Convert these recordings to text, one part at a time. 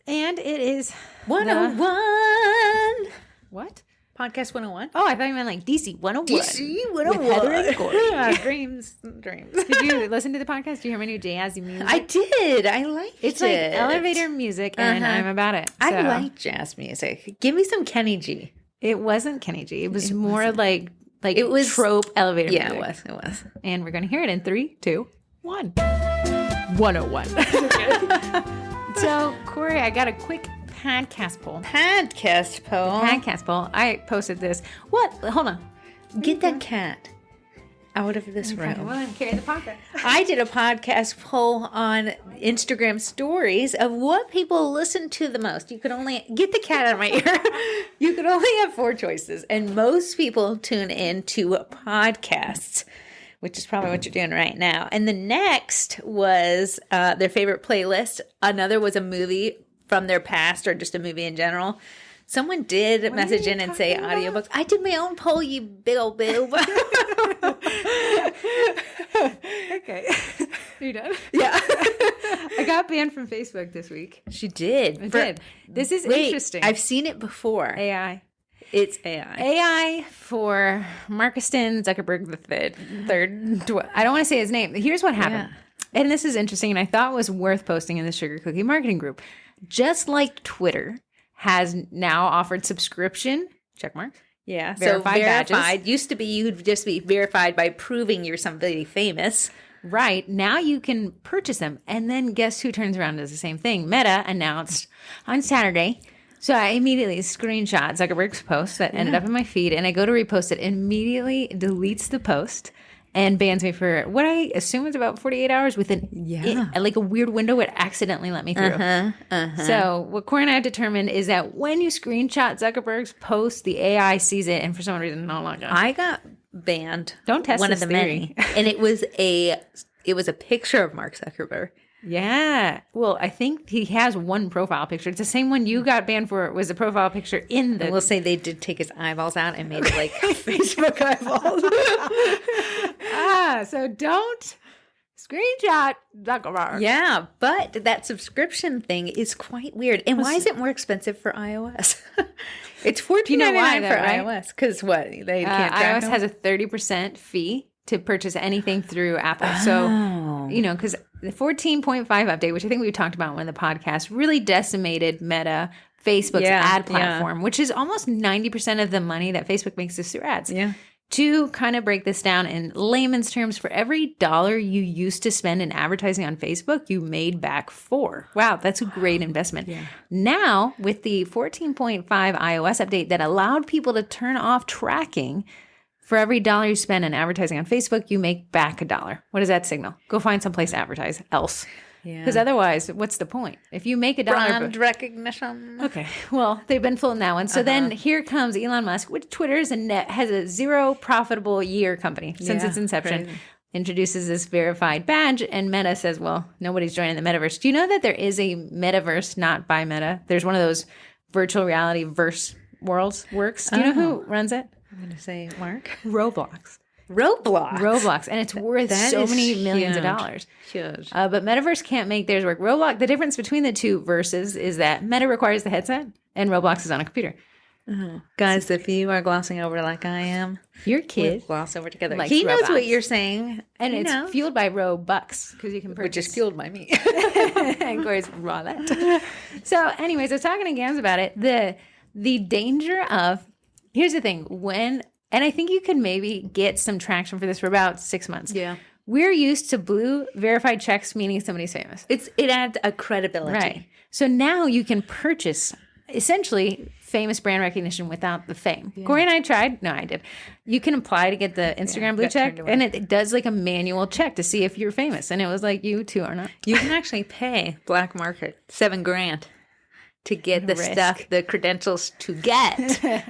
And it is 101. What? Podcast 101. Oh, I thought you meant like DC 101. DC 101. With Heather and Corey. Dreams. Did you listen to the podcast? Did you hear my new jazzy music? I did. I liked it. It's like elevator music, and I'm about it. So. I like jazz music. Give me some Kenny G. It wasn't Kenny G. It was more like it was trope elevator music. Yeah, it was. And we're going to hear it in 3, 2, 1. 101. So, Corey, I got a quick podcast poll. Podcast poll. I posted this. What? Hold on. Get that cat out of this room. Well, carry the podcast. I did a podcast poll on Instagram stories of what people listen to the most. You could only get the cat out of my ear. You could only have 4 choices, and most people tune in to podcasts, which is probably what you're doing right now. And the next was their favorite playlist. Another was a movie from their past or just a movie in general. Someone did message in and say audiobooks. I did my own poll, you big old boob. Okay. Are you done? Yeah. I got banned from Facebook this week. She did. I did. This is interesting. I've seen it before. AI. It's AI. AI for Markuston Zuckerberg the third. I don't want to say his name. Here's what happened. Yeah. And this is interesting, and I thought it was worth posting in the Sugar Cookie Marketing Group. Just like Twitter has now offered subscription, check mark. Yeah. Verified badges. Used to be you'd just be verified by proving you're somebody famous. Right. Now you can purchase them. And then guess who turns around and does the same thing? Meta announced on Saturday. So I immediately screenshot Zuckerberg's post that ended up in my feed, and I go to repost it. Immediately deletes the post and bans me for what I assume is about 48 hours with like a weird window it accidentally let me through. So what Corey and I have determined is that when you screenshot Zuckerberg's post, the AI sees it, and for some reason, no longer. I got banned. Don't test one this of the theory. many, and it was a picture of Mark Zuckerberg. Yeah. Well, I think he has one profile picture. It's the same one you got banned for. It was a profile picture in the... And we'll say they did take his eyeballs out and made it like Facebook eyeballs. So don't screenshot Zuckerberg. Yeah, but that subscription thing is quite weird. And why is it more expensive for iOS? It's $14.99 for iOS. Because what? They can't track iOS has a 30% fee to purchase anything through Apple. So, because the 14.5 update, which I think we talked about in the podcast, really decimated Meta, Facebook's ad platform, which is almost 90% of the money that Facebook makes is through ads. Yeah. To kind of break this down in layman's terms, for every $1 you used to spend in advertising on Facebook, you made back 4. Wow, that's a great investment. Yeah. Now, with the 14.5 iOS update that allowed people to turn off tracking, for every $1 you spend in advertising on Facebook, you make back $1. What does that signal? Go find someplace to advertise else. Because otherwise, what's the point? If you make $1... Brand recognition. Okay. Well, they've been fooling that one. So then here comes Elon Musk, which Twitter's has a 0 profitable year company since its inception. Crazy. Introduces this verified badge, and Meta says, well, nobody's joining the metaverse. Do you know that there is a metaverse not by Meta? There's one of those virtual reality verse worlds works. Do you know who runs it? I'm going to say Mark. Roblox. And it's worth so many millions of dollars. Huge. But Metaverse can't make theirs work. Roblox, the difference between the two verses is that Meta requires the headset and Roblox is on a computer. Guys, if you are glossing over like I am, your kid gloss over together. He knows what you're saying. And it's fueled by Robux because you can purchase. Which is fueled by me. And Corey's wallet. So anyways, I was talking to Gams about it. The danger of, here's the thing, and I think you could maybe get some traction for this for about 6 months. Yeah. We're used to blue verified checks, meaning somebody's famous. It adds a credibility. Right. So now you can purchase essentially famous brand recognition without the fame. Yeah. Corey and I tried. No, I did. You can apply to get the Instagram blue check, and it does like a manual check to see if you're famous. And it was like, you two are not. You can actually pay black market $7,000 to get the stuff, the credentials to get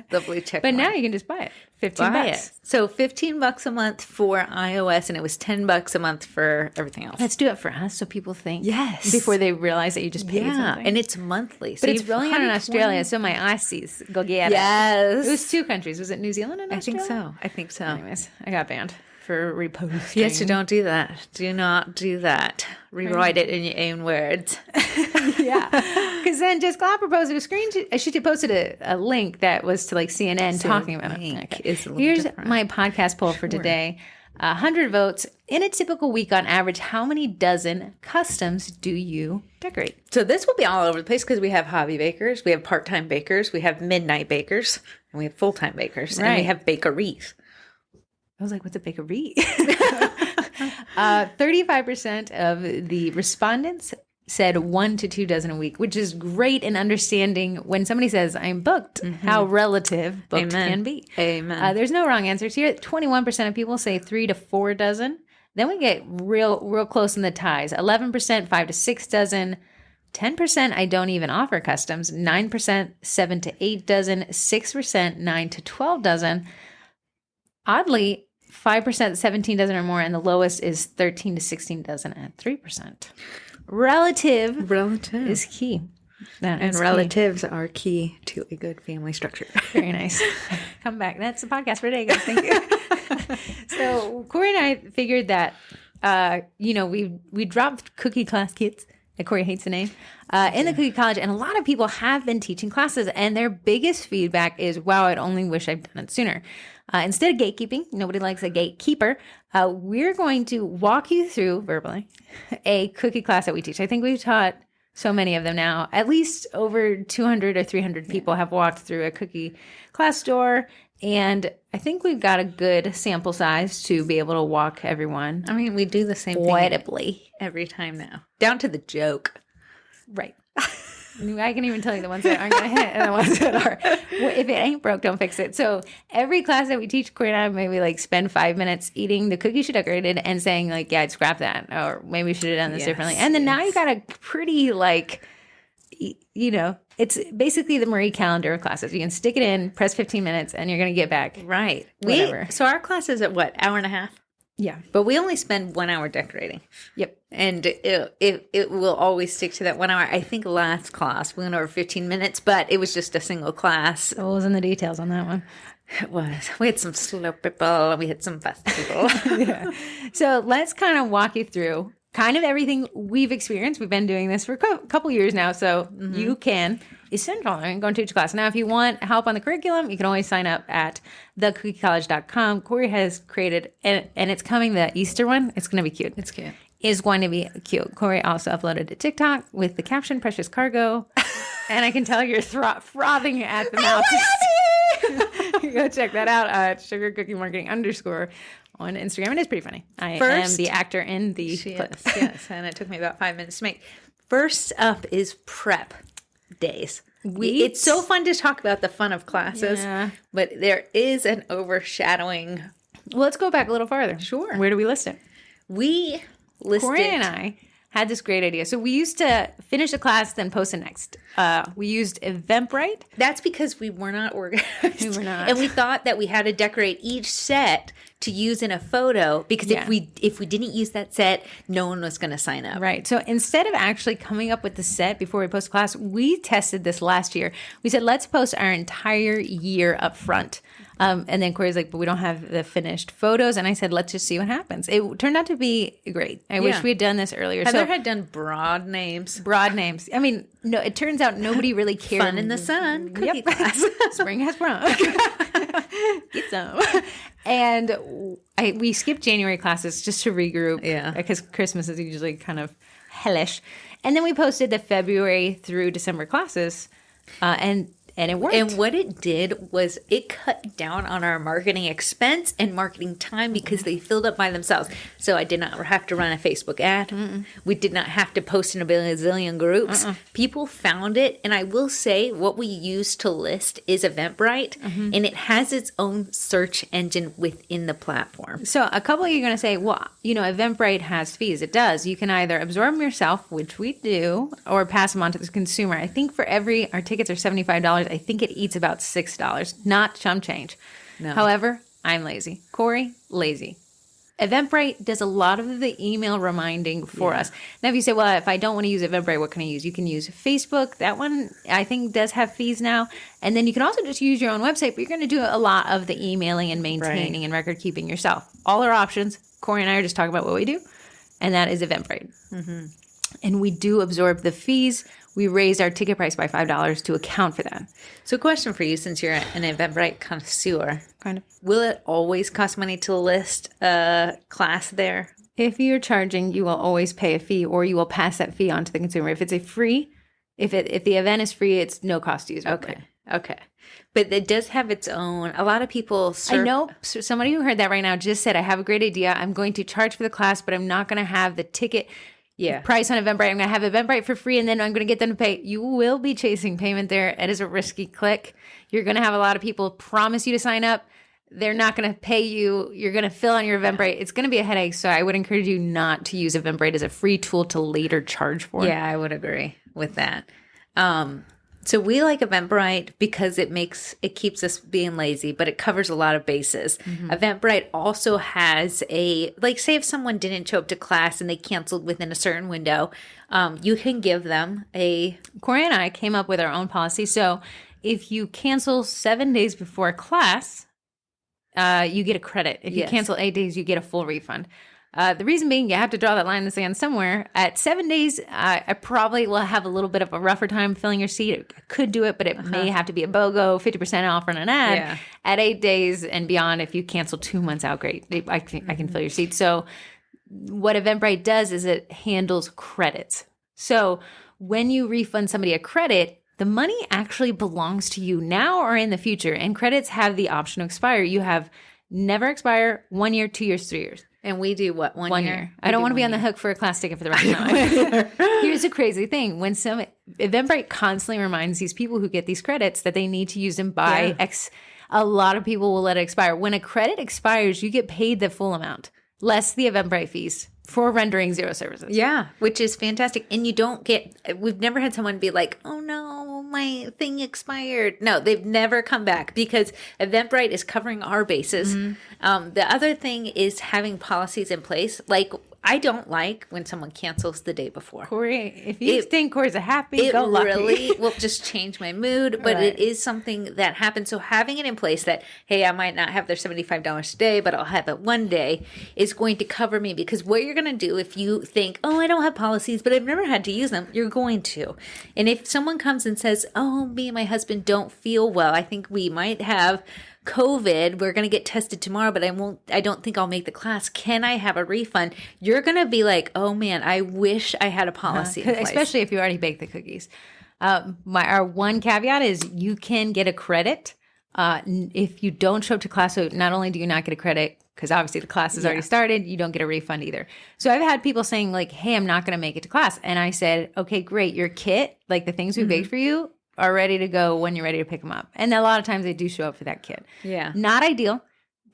the blue check. But now you can just buy it. $15. So $15 a month for iOS, and it was $10 a month for everything else. Let's do it for us so people think. Yes. Before they realize that you just paid something. And it's monthly. So but it's rolling out in Australia, so my Aussies go get it. Yes. It was 2 countries. Was it New Zealand and Australia? I think so. Anyways, I got banned for reposting. Yes, you don't do that. Do not do that. Rewrite it in your own words. Yeah. Because then Jess Glopper posted a screenshot. She posted a link that was to like CNN talking about it. Is a little Here's different. my podcast poll for today. 100 votes. In a typical week on average, how many dozen customs do you decorate? So this will be all over the place because we have hobby bakers, we have part-time bakers, we have midnight bakers, and we have full-time bakers, and we Right. have bakeries. I was like, what's a bakery? 35% of the respondents said 1 to 2 dozen a week, which is great in understanding when somebody says, I'm booked, how relative booked Amen. can be. Amen. There's no wrong answers here. 21% of people say 3 to 4 dozen. Then we get real close in the ties. 11%, 5 to 6 dozen. 10%, I don't even offer customs. 9%, 7 to 8 dozen. 6%, 9 to 12 dozen. Oddly, 5%, 17 dozen or more, and the lowest is 13 to 16 dozen at 3%. Relative is key. That And is key. relatives are key to a good family structure. Very nice. Come back. That's the podcast for today, guys. Thank you. So Corey and I figured that, we dropped cookie class kits. Corey hates the name, in the cookie college. And a lot of people have been teaching classes. And their biggest feedback is, wow, I'd only wish I'd done it sooner. Instead of gatekeeping, nobody likes a gatekeeper. We're going to walk you through verbally a cookie class that we teach. I think we've taught so many of them now. At least over 200 or 300 people have walked through a cookie class store. And I think we've got a good sample size to be able to walk everyone I mean, we do the same thing audibly. every time now, down to the joke. Right. I can even tell you the ones that aren't going to hit and the ones that are. Well, if it ain't broke, don't fix it. So every class that we teach, Corey and I maybe like spend 5 minutes eating the cookies she decorated and saying like, yeah, I'd scrap that. Or maybe we should have done this differently. And then now you got a pretty like, it's basically the Marie calendar of classes. You can stick it in, press 15 minutes, and you're going to get back. Right. Whatever. So our class is at what, hour and a half? Yeah. But we only spend 1 hour decorating. Yep. And it will always stick to that 1 hour. I think last class we went over 15 minutes, but it was just a single class. What was in the details on that one? It was. We had some slow people and we had some fast people. Yeah. So let's kind of walk you through kind of everything we've experienced. We've been doing this for a couple years now, so you can essentially go and teach a class. Now, if you want help on the curriculum, you can always sign up at thecookiecollege.com. Corey has created, and it's coming, the Easter one. It's going to be cute. It's cute. Is going to be cute. Corey also uploaded to TikTok with the caption "Precious Cargo," and I can tell you're frothing at the mouth. Go check that out at Sugar Cookie Marketing _ on Instagram. It is pretty funny. I am the actor in the clip. Yes, and it took me about 5 minutes to make. First up is prep days. It's so fun to talk about the fun of classes, but there is an overshadowing. Well, let's go back a little farther. Sure. Where do we list it? We listed. Corey and I had this great idea. So we used to finish a class, then post it next. We used Eventbrite. That's because we were not organized. We were not. And we thought that we had to decorate each set to use in a photo because if we didn't use that set, no one was going to sign up. Right. So instead of actually coming up with the set before we post a class, we tested this last year. We said, let's post our entire year up front. And then Corey's like, but we don't have the finished photos. And I said, let's just see what happens. It turned out to be great. I wish we had done this earlier. Heather had done broad names. Broad names. I mean, no, it turns out nobody really cared. Fun in the sun. Cookie class. Spring has sprung. Get some. And we skipped January classes just to regroup. Yeah. Because Christmas is usually kind of hellish. And then we posted the February through December classes. And it worked. And what it did was it cut down on our marketing expense and marketing time because they filled up by themselves. So I did not have to run a Facebook ad. We did not have to post in a bazillion groups. People found it. And I will say what we use to list is Eventbrite. And it has its own search engine within the platform. So a couple of you are going to say, well, Eventbrite has fees. It does. You can either absorb them yourself, which we do, or pass them on to the consumer. I think our tickets are $75. I think it eats about $6, not chump change. No. However, I'm lazy. Corey, lazy. Eventbrite does a lot of the email reminding for us. Now, if you say, well, if I don't want to use Eventbrite, what can I use? You can use Facebook. That one, I think, does have fees now. And then you can also just use your own website, but you're going to do a lot of the emailing and maintaining and record keeping yourself. All our options. Corey and I are just talking about what we do, and that is Eventbrite. And we do absorb the fees. We raised our ticket price by $5 to account for that. So question for you, since you're an Eventbrite connoisseur, Kind of. will it always cost money to list a class there? If you're charging, you will always pay a fee, or you will pass that fee on to the consumer. If it's a free, if the event is free, it's no cost to use Eventbrite. Okay. But it does have its own, a lot of people I know somebody who heard that right now just said, I have a great idea. I'm going to charge for the class, but I'm not going to have the ticket price on Eventbrite. I'm going to have Eventbrite for free, and then I'm going to get them to pay. You will be chasing payment there. It is a risky click. You're going to have a lot of people promise you to sign up. They're not going to pay you. You're going to fill on your Eventbrite. It's going to be a headache. So I would encourage you not to use Eventbrite as a free tool to later charge for. Yeah, I would agree with that. So we like Eventbrite because it keeps us being lazy, but it covers a lot of bases. Eventbrite also has say if someone didn't show up to class and they canceled within a certain window, you can give them Corey and I came up with our own policy. So if you cancel 7 days before class, you get a credit. If you cancel 8 days, you get a full refund. The reason being, you have to draw that line in the sand somewhere. At 7 days, I probably will have a little bit of a rougher time filling your seat. I could do it, but it may have to be a BOGO, 50% off on an ad. Yeah. At 8 days and beyond, if you cancel 2 months out, great. I can fill your seat. So what Eventbrite does is it handles credits. So when you refund somebody a credit, the money actually belongs to you now or in the future. And credits have the option to expire. You have never expire, 1 year, 2 years, 3 years. And we do what? One year? I don't want to be on the hook for a class ticket for the rest of my life. Here's the crazy thing. When Eventbrite constantly reminds these people who get these credits that they need to use them by X, a lot of people will let it expire. When a credit expires, you get paid the full amount, less the Eventbrite fees for rendering zero services. Yeah, which is fantastic. And you don't we've never had someone be like, oh no, my thing expired. No, they've never come back because Eventbrite is covering our bases. The other thing is having policies in place. Like, I don't like when someone cancels the day before. Corey, if you think Corey's a happy, go lucky. It really will just change my mood, but it is something that happens. So having it in place that, hey, I might not have their $75 today, but I'll have it one day is going to cover me, because what you're going to do if you think, oh, I don't have policies, but I've never had to use them, you're going to. And if someone comes and says, oh, me and my husband don't feel well, I think we might have COVID, we're going to get tested tomorrow, but I don't think I'll make the class. Can I have a refund? You're going to be like, oh man, I wish I had a policy in place. Especially if you already baked the cookies. Our one caveat is you can get a credit if you don't show up to class. So not only do you not get a credit, because obviously the class has already started, you don't get a refund either. So I've had people saying like, hey, I'm not going to make it to class. And I said, okay, great. Your kit, like the things we baked for you, are ready to go when you're ready to pick them up. And a lot of times they do show up for that kit. Yeah. Not ideal.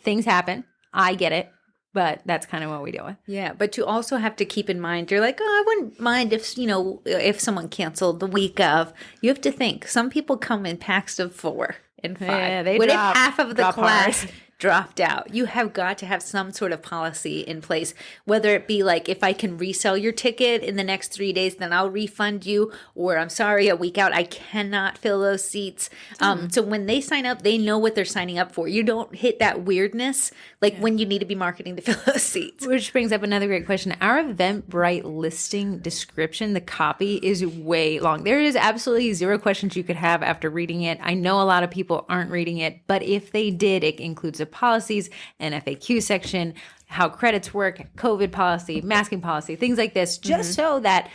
Things happen. I get it. But that's kind of what we deal with. Yeah. But you also have to keep in mind, you're like, oh, I wouldn't mind if someone canceled the week of. You have to think, some people come in packs of 4 and 5. Yeah, what if half of the class dropped out? You have got to have some sort of policy in place, whether it be like, if I can resell your ticket in the next 3 days, then I'll refund you, or I'm sorry, a week out, I cannot fill those seats. So when they sign up, they know what they're signing up for. You don't hit that weirdness when you need to be marketing to fill those seats. Which brings up another great question. Our Eventbrite listing description, the copy, is way long. There is absolutely 0 questions you could have after reading it. I know a lot of people aren't reading it, but if they did, it includes the policies, an FAQ section, how credits work, COVID policy, masking policy, things like this, just so that,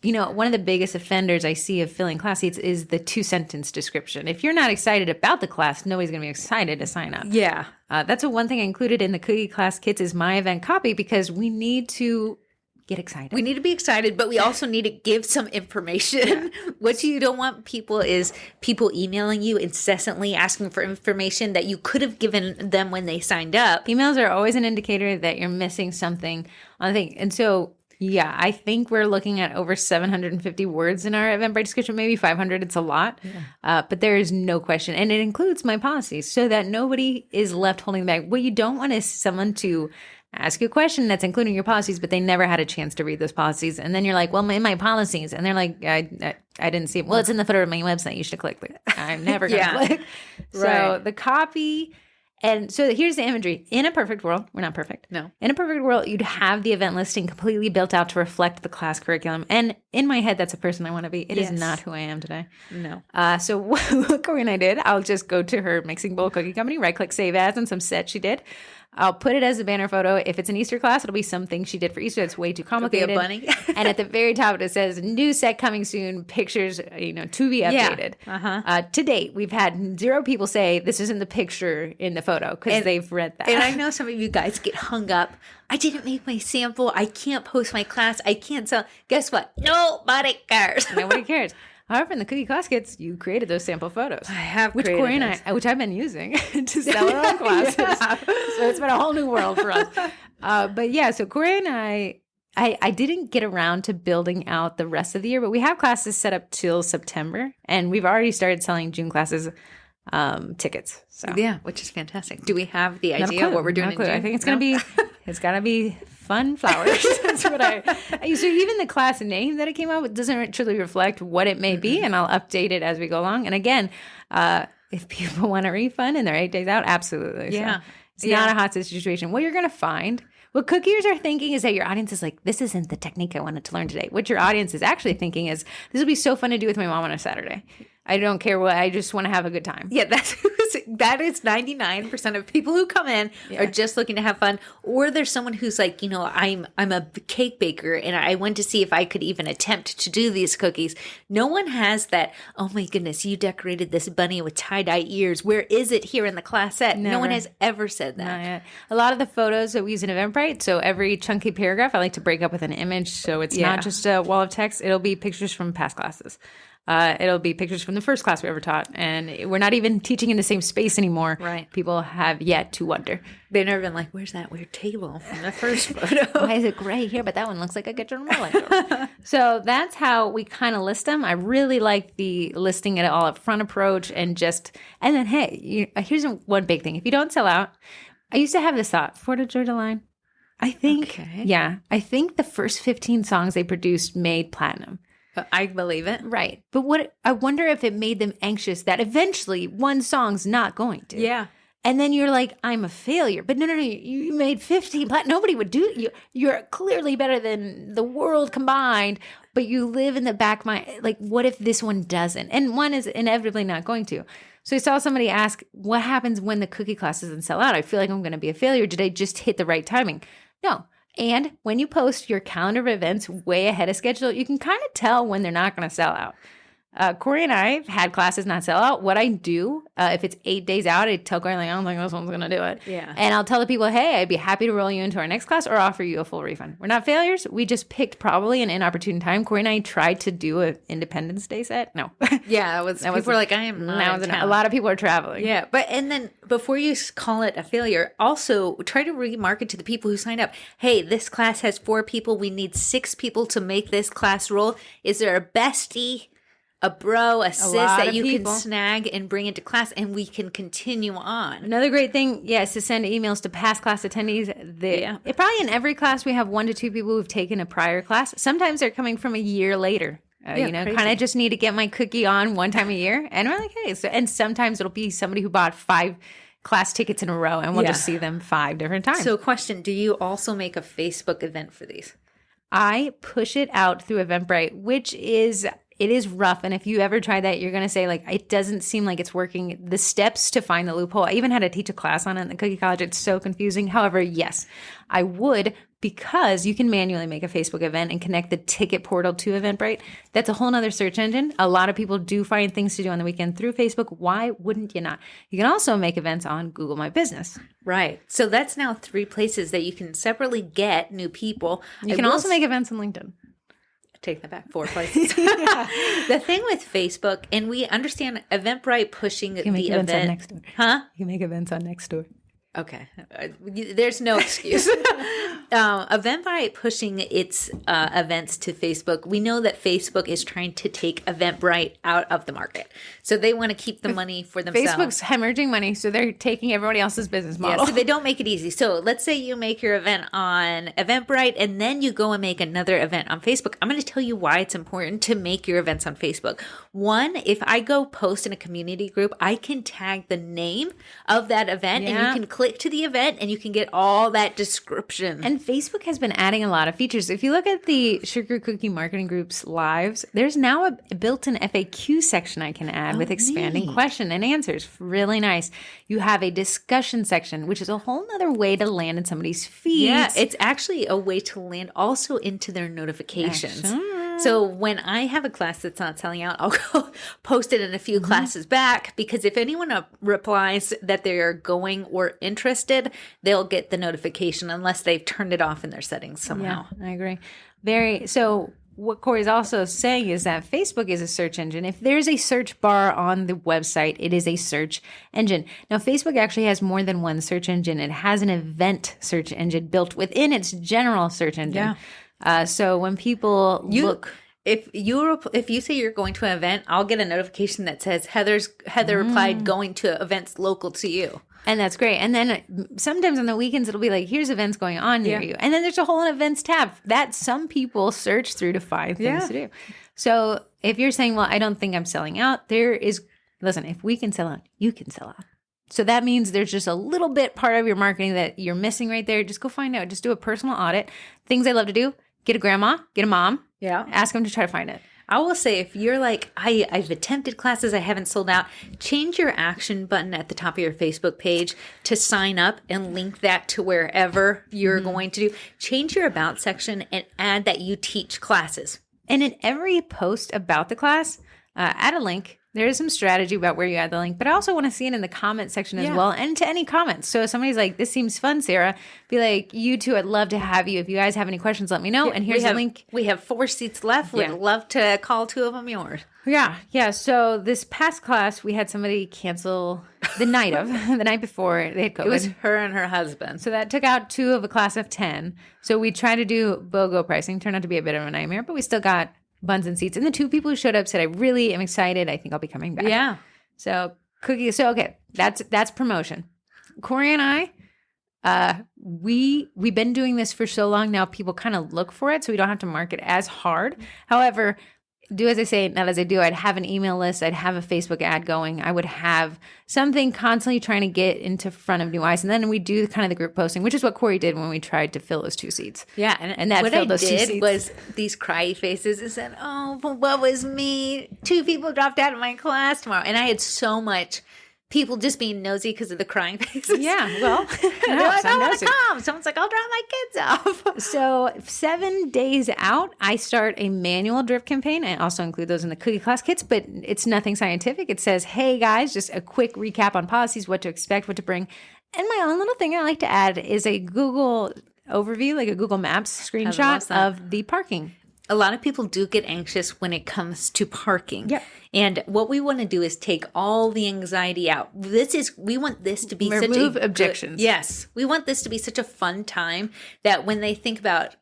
one of the biggest offenders I see of filling class seats is the 2-sentence description. If you're not excited about the class, nobody's going to be excited to sign up. Yeah. That's one thing I included in the cookie class kits is my event copy, because we need to get excited. We need to be excited, but we also need to give some information. Yeah. What you don't want is people emailing you incessantly asking for information that you could have given them when they signed up. Emails are always an indicator that you're missing something on the thing. And so, yeah, I think we're looking at over 750 words in our Eventbrite description, maybe 500. It's a lot, but there is no question. And it includes my policies so that nobody is left holding the bag. What you don't want is someone to ask you a question that's including your policies, but they never had a chance to read those policies. And then you're like, well, in my policies. And they're like, I didn't see it. Well, it's in the footer of my website. You should click. But I'm never going to click. So the copy. And so here's the imagery. In a perfect world, we're not perfect. No. In a perfect world, you'd have the event listing completely built out to reflect the class curriculum. And in my head, that's a person I want to be. It is not who I am today. No. So what Corey and I did, I'll just go to her mixing bowl cookie company, right click save as, and some set she did. I'll put it as a banner photo. If it's an Easter class, it'll be something she did for Easter. It's way too complicated. It'll be a bunny. And at the very top, it says new set coming soon. Pictures, to be updated. Yeah. To date, we've had 0 people say this isn't the picture in the photo because they've read that. And I know some of you guys get hung up. I didn't make my sample. I can't post my class. I can't sell. Guess what? Nobody cares. Nobody cares. However, in the Cookie Class Kits, you created those sample photos. I have which created Corey and those. which I've been using to sell our own classes. So it's been a whole new world for us. But yeah, so Corey and I didn't get around to building out the rest of the year, but we have classes set up till September, and we've already started selling June classes tickets. So Yeah, which is fantastic. Do we have the idea of what we're doing in June? I think it's going to be, it's got to be fun flowers. That's what so even the class name that it came out with doesn't truly reflect what it may be, and I'll update it as we go along. And again, if people want a refund and they're 8 days out, absolutely. Yeah. So it's not a hot situation. What you're going to find, what cookiers are thinking is that your audience is like, this isn't the technique I wanted to learn today. What your audience is actually thinking is, this will be so fun to do with my mom on a Saturday. I don't care what, I just want to have a good time. Yeah, that is 99% of people who come in are just looking to have fun. Or there's someone who's like, I'm a cake baker and I went to see if I could even attempt to do these cookies. No one has that, oh my goodness, you decorated this bunny with tie-dye ears. Where is it here in the class set? Never. No one has ever said that. Not yet. A lot of the photos that we use in Eventbrite, so every chunky paragraph I like to break up with an image, so it's not just a wall of text. It'll be pictures from past classes. It'll be pictures from the first class we ever taught. And we're not even teaching in the same space anymore. Right. People have yet to wonder. They've never been like, where's that weird table from the first photo? Why is it gray here? But that one looks like a kitchen roller. So that's how we kind of list them. I really like the listing it all up front approach and then, hey, here's one big thing. If you don't sell out, I used to have this thought, 4th of Georgia line. I think the first 15 songs they produced made platinum. I believe it. Right. But I wonder if it made them anxious that eventually one song's not going to. Yeah. And then you're like, I'm a failure. But no, you made 15 nobody would do it. You're clearly better than the world combined, but you live in the back of my, like, what if this one doesn't? And one is inevitably not going to. So I saw somebody ask, what happens when the cookie class doesn't sell out? I feel like I'm going to be a failure. Did I just hit the right timing? No. And when you post your calendar of events way ahead of schedule, you can kind of tell when they're not going to sell out. Corey and I have had classes not sell out. What I do, if it's 8 days out, I tell Corey, like, I don't think this one's going to do it. Yeah. And I'll tell the people, hey, I'd be happy to roll you into our next class or offer you a full refund. We're not failures. We just picked probably an inopportune time. Corey and I tried to do an Independence Day set. No. Yeah, people were like, I am not in town. A lot of people are traveling. Yeah, and then before you call it a failure, also try to remarket to the people who signed up. Hey, this class has 4 people. We need 6 people to make this class roll. Is there a bestie, a bro, a sis that you can snag and bring into class, and we can continue on? Another great thing, is to send emails to past class attendees. Probably in every class, we have 1 to 2 people who've taken a prior class. Sometimes they're coming from a year later. Kind of just need to get my cookie on one time a year. And we're like, hey, and sometimes it'll be somebody who bought 5 class tickets in a row, and we'll just see them 5 different times. So question, do you also make a Facebook event for these? I push it out through Eventbrite, which is... It is rough. And if you ever try that, you're going to say, like, it doesn't seem like it's working. The steps to find the loophole. I even had to teach a class on it in the Cookie College. It's so confusing. However, yes, I would, because you can manually make a Facebook event and connect the ticket portal to Eventbrite. That's a whole nother search engine. A lot of people do find things to do on the weekend through Facebook. Why wouldn't you not? You can also make events on Google My Business. Right. So that's now 3 places that you can separately get new people. You can also make events on LinkedIn. Take that back, 4 places. The thing with Facebook, and we understand Eventbrite pushing the event. On Nextdoor. Huh? You can make events on Nextdoor. Okay. There's no excuse. Eventbrite pushing its events to Facebook. We know that Facebook is trying to take Eventbrite out of the market. So they want to keep the money for themselves. Facebook's hemorrhaging money, so they're taking everybody else's business model. Yeah, so they don't make it easy. So let's say you make your event on Eventbrite and then you go and make another event on Facebook. I'm going to tell you why it's important to make your events on Facebook. One, if I go post in a community group, I can tag the name of that event and you can click to the event and you can get all that description. And Facebook has been adding a lot of features. If you look at the Sugar Cookie Marketing Group's lives, there's now a built-in FAQ section I can add with expanding question and answers. Really nice. You have a discussion section, which is a whole nother way to land in somebody's feed. Yeah, it's actually a way to land also into their notifications. So when I have a class that's not selling out, I'll go post it in a few classes back, because if anyone replies that they are going or interested, they'll get the notification unless they've turned it off in their settings somehow. Yeah, I agree. So what Corey's also saying is that Facebook is a search engine. If there's a search bar on the website, it is a search engine. Now, Facebook actually has more than one search engine. It has an event search engine built within its general search engine. Yeah. So when people look... If you say you're going to an event, I'll get a notification that says Heather replied going to events local to you. And that's great. And then sometimes on the weekends, it'll be like, here's events going on near you. And then there's a whole events tab that some people search through to find things to do. So if you're saying, well, I don't think I'm selling out, listen, if we can sell out, you can sell out. So that means there's just a little bit part of your marketing that you're missing right there. Just go find out. Just do a personal audit. Things I love to do, get a grandma, get a mom. Yeah. Ask them to try to find it. I will say, if you're like, I've attempted classes, I haven't sold out, change your action button at the top of your Facebook page to sign up and link that to wherever you're going to do. Change your about section and add that you teach classes. And in every post about the class, add a link. There is some strategy about where you add the link, but I also want to see it in the comment section as well, and to any comments. So if somebody's like, this seems fun, Sarah, be like, you two, I'd love to have you. If you guys have any questions, let me know. And here's the link. We have 4 seats left. We'd love to call 2 of them yours. Yeah. So this past class, we had somebody cancel the night before they had COVID. It was her and her husband. So that took out 2 of a class of 10. So we tried to do BOGO pricing. Turned out to be a bit of a nightmare, but we still got buns and seats. And the 2 people who showed up said, I really am excited. I think I'll be coming back. Yeah. So cookies. So, okay. That's promotion. Corey and I, we've been doing this for so long now, people kind of look for it. So we don't have to market as hard. However, do as I say, not as I do. I'd have an email list. I'd have a Facebook ad going. I would have something constantly trying to get into front of new eyes. And then we do kind of the group posting, which is what Corey did when we tried to fill those 2 seats. Yeah. And that filled those 2 seats. What I did was these cry faces and said, oh, but what was me? 2 people dropped out of my class tomorrow. And I had so much people just being nosy because of the crying faces. Yeah, well, they're like, I want to come. Someone's like, I'll drop my kids off. So 7 days out, I start a manual drip campaign. I also include those in the cookie class kits, but it's nothing scientific. It says, hey guys, just a quick recap on policies, what to expect, what to bring. And my own little thing I like to add is a Google overview, like a Google Maps screenshot of the parking. A lot of people do get anxious when it comes to parking. Yep. And what we want to do is take all the anxiety out. We want this to be remove objections. Yes. We want this to be such a fun time that when they think about,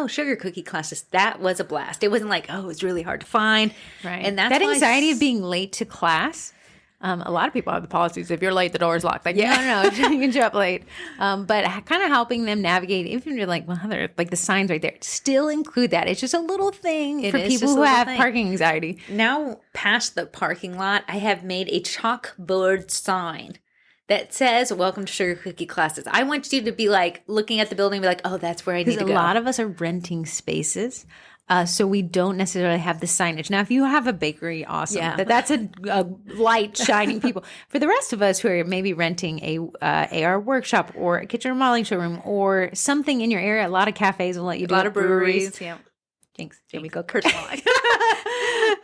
sugar cookie classes, that was a blast. It wasn't like, it was really hard to find. Right. And that's that anxiety of being late to class. A lot of people have the policies. If you're late, the door is locked. Like, no, you can show up late. But kind of helping them navigate, even if you're like, well, Heather, like the signs right there, still include that. It's just a little thing for people who have parking anxiety. Now, past the parking lot, I have made a chalkboard sign that says, welcome to Sugar Cookie Classes. I want you to be like, looking at the building and be like, oh, that's where I need to go. A lot of us are renting spaces. So we don't necessarily have the signage. Now, if you have a bakery, awesome. Yeah. That's a light shining people. For the rest of us who are maybe renting a AR workshop or a kitchen remodeling showroom or something in your area, a lot of cafes will let you do it. A lot of breweries. Yeah. Jinx. Here we go.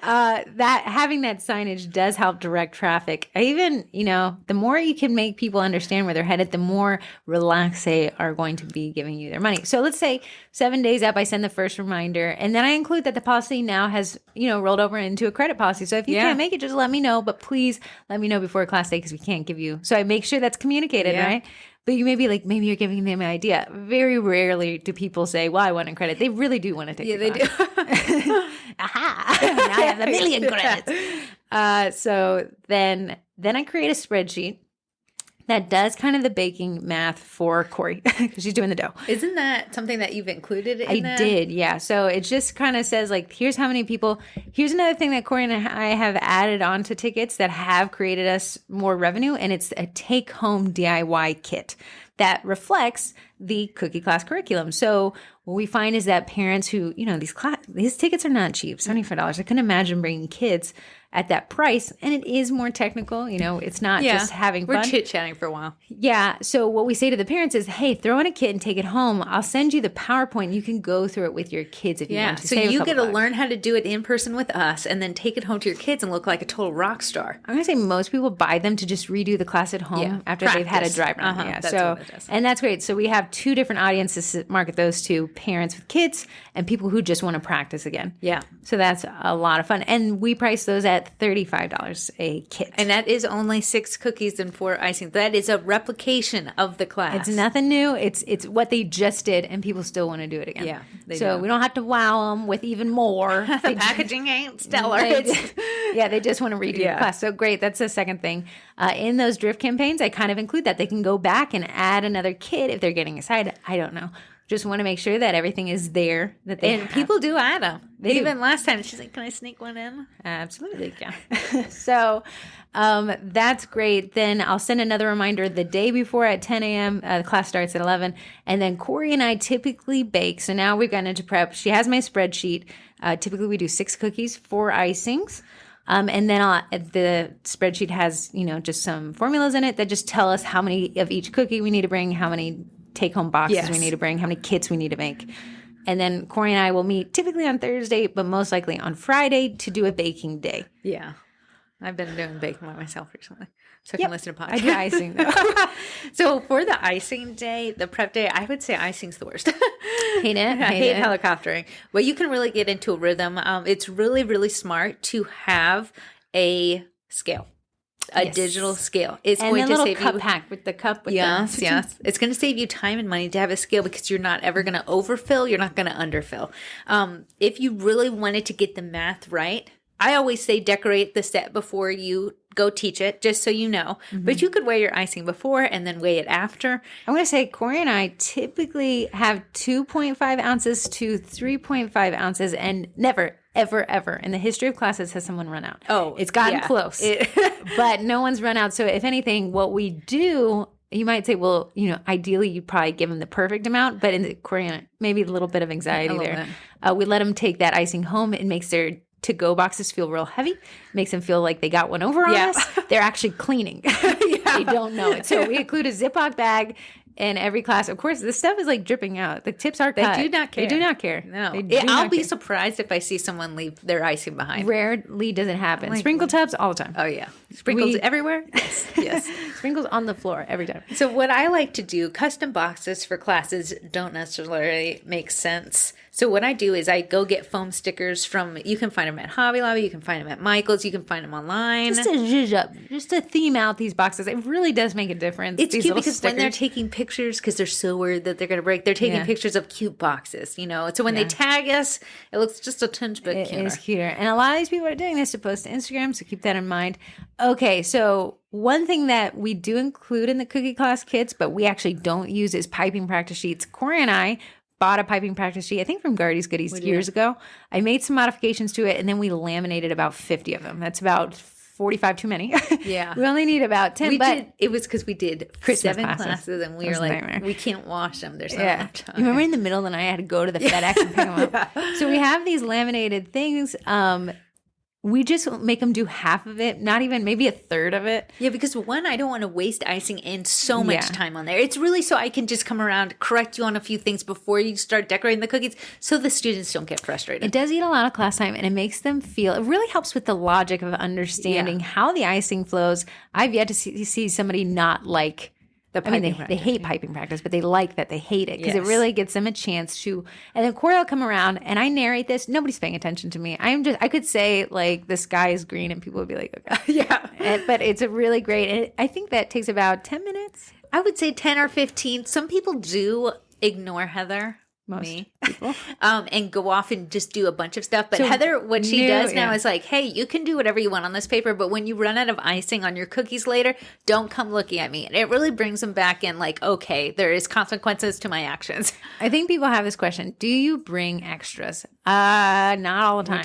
that having that signage does help direct traffic. I even, the more you can make people understand where they're headed, the more relaxed they are going to be giving you their money. So let's say 7 days up, I send the first reminder, and then I include that the policy now has, rolled over into a credit policy. So if you can't make it, just let me know, but please let me know before class day because we can't give you. So I make sure that's communicated, right? But you may be like, maybe you're giving them an idea. Very rarely do people say, well, I want a credit. They really do want to take the class. They do. Aha. Now I have a million credits. So then I create a spreadsheet that does kind of the baking math for Corey because she's doing the dough. Isn't that something that you've included in I did, yeah. So it just kind of says like, here's how many people. Here's another thing that Corey and I have added on to tickets that have created us more revenue, and it's a take-home DIY kit that reflects the cookie class curriculum. So what we find is that parents who, these tickets are not cheap, $75. I couldn't imagine bringing kids at that price. And it is more technical. It's not just having fun. We're chit-chatting for a while. Yeah. So what we say to the parents is, hey, throw in a kit and take it home. I'll send you the PowerPoint. You can go through it with your kids if you want to. So you get to learn how to do it in person with us and then take it home to your kids and look like a total rock star. I'm going to say most people buy them to just redo the class at home after they've had a dry run. That's what it is. And that's great. So we have two different audiences to market those to: parents with kids and people who just want to practice again. Yeah. So that's a lot of fun. And we price those at $35 a kit. And that is only 6 cookies and 4 icing. That is a replication of the class. It's nothing new. It's what they just did, and people still want to do it again. Yeah. So we don't have to wow them with even more. The packaging ain't stellar. They just want to redo the class. So great. That's the second thing. In those drift campaigns, I kind of include that. They can go back and add another kit if they're getting excited. I don't know. Just want to make sure that everything is there. People do add them. Even last time, she's like, can I sneak one in? Absolutely, yeah. So that's great. Then I'll send another reminder the day before at 10 a.m. The class starts at 11. And then Corey and I typically bake. So now we've gotten into prep. She has my spreadsheet. Typically we do 6 cookies, 4 icings. And then the spreadsheet has, just some formulas in it that just tell us how many of each cookie we need to bring, how many take-home boxes we need to bring, how many kits we need to make. And then Corey and I will meet typically on Thursday, but most likely on Friday to do a baking day. Yeah. I've been doing baking by myself recently. So I can listen to podcasts. I do icing though. So for the icing day, the prep day, I would say icing's the worst. Hate it. I hate helicoptering. Well, you can really get into a rhythm. It's really, really smart to have a scale. A digital scale. It's and going a to little save cup you hack with the cup. With yes. It's going to save you time and money to have a scale because you're not ever going to overfill. You're not going to underfill. If you really wanted to get the math right, I always say decorate the set before you go teach it, just so you know. Mm-hmm. But you could weigh your icing before and then weigh it after. I'm going to say Corey and I typically have 2.5 ounces to 3.5 ounces and never, ever, ever in the history of classes has someone run out. Oh, it's gotten close, but no one's run out. So if anything, what we do, you might say, well, ideally you'd probably give them the perfect amount, but in the Korean, maybe a little bit of anxiety there. We let them take that icing home. It makes their to-go boxes feel real heavy, makes them feel like they got one over on us. They're actually cleaning. They don't know it. So we include a Ziploc bag in every class. Of course, this stuff is like dripping out. The tips are cut. They do not care. They do not care. No. I'll be surprised if I see someone leave their icing behind. Rarely does it happen. Sprinkle tubs all the time. Oh, yeah. Sprinkles everywhere? Yes. Sprinkles on the floor every time. So what I like to do, custom boxes for classes don't necessarily make sense. So what I do is I go get foam stickers you can find them at Hobby Lobby, you can find them at Michael's, you can find them online. Just to zhuzh up, just to theme out these boxes. It really does make a difference. It's cute because when they're taking pictures, because they're so worried that they're going to break, they're taking pictures of cute boxes, So when they tag us, it looks just a tinge bit cuter. It is cuter. And a lot of these people are doing this to post to Instagram, so keep that in mind. Okay, so one thing that we do include in the cookie class kits, but we actually don't use is piping practice sheets. Corey and I bought a piping practice sheet, I think from Gardy's Goodies years ago. I made some modifications to it, and then we laminated about 50 of them. That's about 45 too many. Yeah. We only need about 10. It was because we did Christmas 7 classes and we were like, we can't wash them. There's not enough time. You remember in the middle of the night, I had to go to the FedEx and pick them up. So we have these laminated things. we just make them do half of it, not even maybe a third of it. Yeah, because one, I don't want to waste icing and so much time on there. It's really so I can just come around, correct you on a few things before you start decorating the cookies so the students don't get frustrated. It does eat a lot of class time, and it makes them feel, it really helps with the logic of understanding how the icing flows. I've yet to see somebody not like they hate piping practice, but they like that. They hate it because it really gives them a chance to. And then Corey will come around and I narrate this. Nobody's paying attention to me. I could say like the sky is green and people would be like, okay. But it's a really great. And I think that takes about 10 minutes. I would say 10 or 15. Some people do ignore Heather. Most people. And go off and just do a bunch of stuff. But so Heather, what she does now is like, hey, you can do whatever you want on this paper, but when you run out of icing on your cookies later, don't come looking at me. And it really brings them back in like, okay, there is consequences to my actions. I think people have this question. Do you bring extras? Not all the time.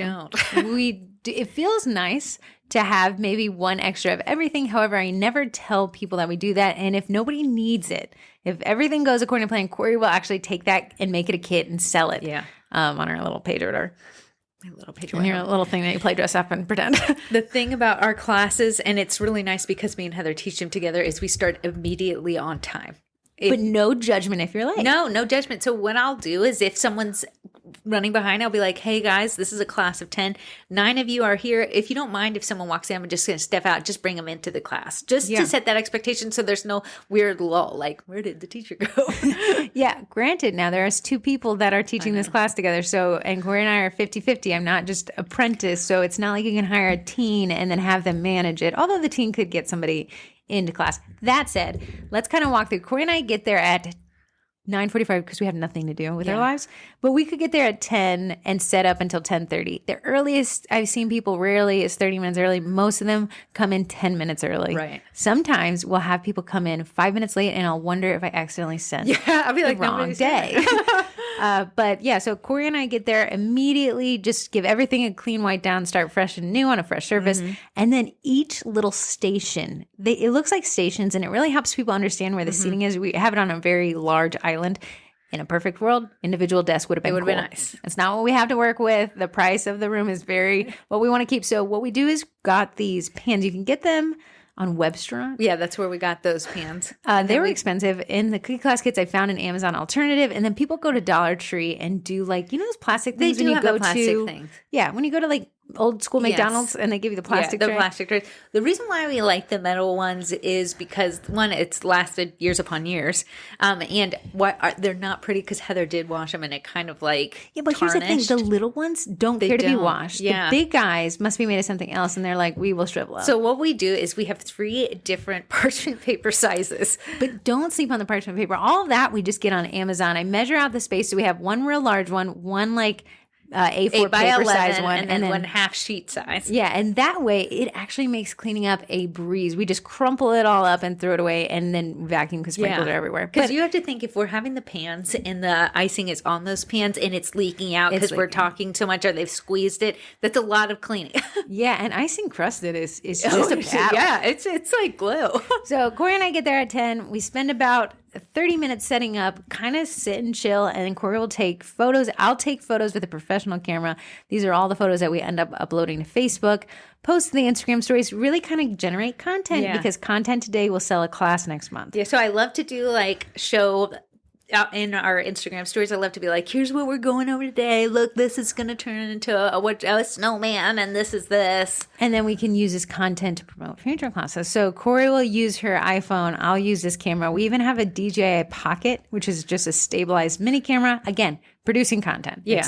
We don't. It feels nice to have maybe one extra of everything. However, I never tell people that we do that. And if nobody needs it, if everything goes according to plan, Corey will actually take that and make it a kit and sell it on our little page order. My little page order. Your little thing that you play dress up and pretend. The thing about our classes, and it's really nice because me and Heather teach them together, is we start immediately on time. But no judgment if you're late. No judgment. So what I'll do is if someone's running behind, I'll be like, hey guys, this is a class of 10. 9 of you are here. If you don't mind if someone walks in, I'm just going to step out, just bring them into the class. Just to set that expectation so there's no weird lull. Like, where did the teacher go? Granted, now there's 2 people that are teaching this class together. So, and Corey and I are 50-50. I'm not just apprentice. So it's not like you can hire a teen and then have them manage it. Although the teen could get somebody into class. That said, let's kind of walk through. Corey and I get there at 9:45 because we have nothing to do with our lives. But we could get there at 10 and set up until 10:30. The earliest I've seen people rarely is 30 minutes early. Most of them come in 10 minutes early. Right. Sometimes we'll have people come in 5 minutes late and I'll wonder if I accidentally sent I'll be like, the wrong day. So Corey and I get there immediately, just give everything a clean wipe down, start fresh and new on a fresh surface. And then each little station, it looks like stations and it really helps people understand where the seating is. We have it on a very large island. In a perfect world, individual desk would have been cool. Nice. It's not what we have to work with. The price of the room is very what we want to keep. So what we do is got these pans. You can get them on Webstaurant. Yeah, that's where we got those pans. They were expensive. In the cookie class kits, I found an Amazon alternative. And then people go to Dollar Tree and do like, those plastic things they do when you go to things. Yeah, when you go to like old school McDonald's and they give you the plastic tray. Plastic trays. The reason why we like the metal ones is because one, it's lasted years upon years, and they're not pretty because Heather did wash them and it kind of like but tarnished. Here's the thing: the little ones don't care to be washed. The big guys must be made of something else, and they're like, we will shrivel up. So what we do is we have 3 different parchment paper sizes, but don't sleep on the parchment paper. All of that we just get on Amazon. I measure out the space, so we have one real large one like A4 by paper 11, size one, and then 1/2 sheet size. Yeah, and that way it actually makes cleaning up a breeze. We just crumple it all up and throw it away, and then vacuum because sprinkles are everywhere. Because you have to think if we're having the pans and the icing is on those pans and it's leaking out because we're talking so much or they've squeezed it, that's a lot of cleaning. And icing crusted is just a battle. Yeah, it's like glue. So Corey and I get there at 10. We spend about 30 minutes setting up, kind of sit and chill, and then Corey will take photos. I'll take photos with a professional camera. These are all the photos that we end up uploading to Facebook, post to the Instagram stories, really kind of generate content because content today will sell a class next month. Yeah, so I love to do show out in our Instagram stories. I love to be like, here's what we're going over today. Look, this is going to turn into a snowman, and this is this. And then we can use this content to promote future classes. So Corey will use her iPhone. I'll use this camera. We even have a DJI Pocket, which is just a stabilized mini camera. Again, producing content. Yeah.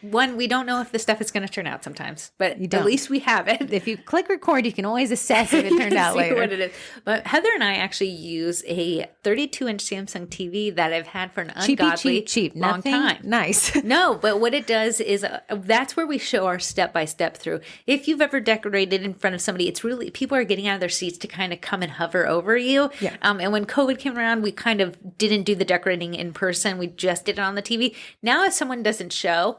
We don't know if the stuff is going to turn out sometimes, but at least we have it. If you click record, you can always assess if it turned out later. What it is. But Heather and I actually use a 32-inch Samsung TV that I've had for an ungodly long time. Nice. No, but what it does is that's where we show our step-by-step through. If you've ever decorated in front of somebody, it's really, people are getting out of their seats to kind of come and hover over you. Yeah. And when COVID came around, we kind of didn't do the decorating in person. We just did it on the TV. Now, if someone doesn't show,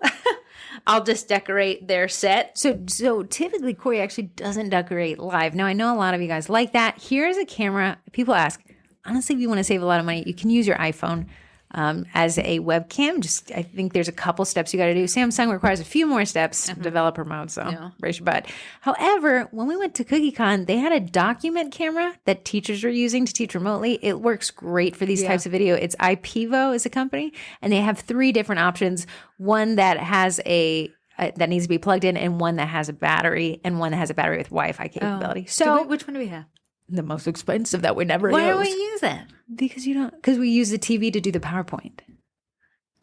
I'll just decorate their set. So typically, Corey actually doesn't decorate live. Now, I know a lot of you guys like that. Here's a camera. People ask, honestly, if you want to save a lot of money, you can use your iPhone. as a webcam. Just I think there's a couple steps you got to do. Samsung requires a few more steps, developer mode, so brace your butt. However, when we went to CookieCon, they had a document camera that teachers were using to teach remotely. It works great for these types of video. It's iPivo is a company, and they have 3 different options. One that has that needs to be plugged in, and one that has a battery, and one that has a battery with Wi-Fi capability. So which one do we have? The most expensive that we never use. Why don't we use it? Because we use the TV to do the PowerPoint.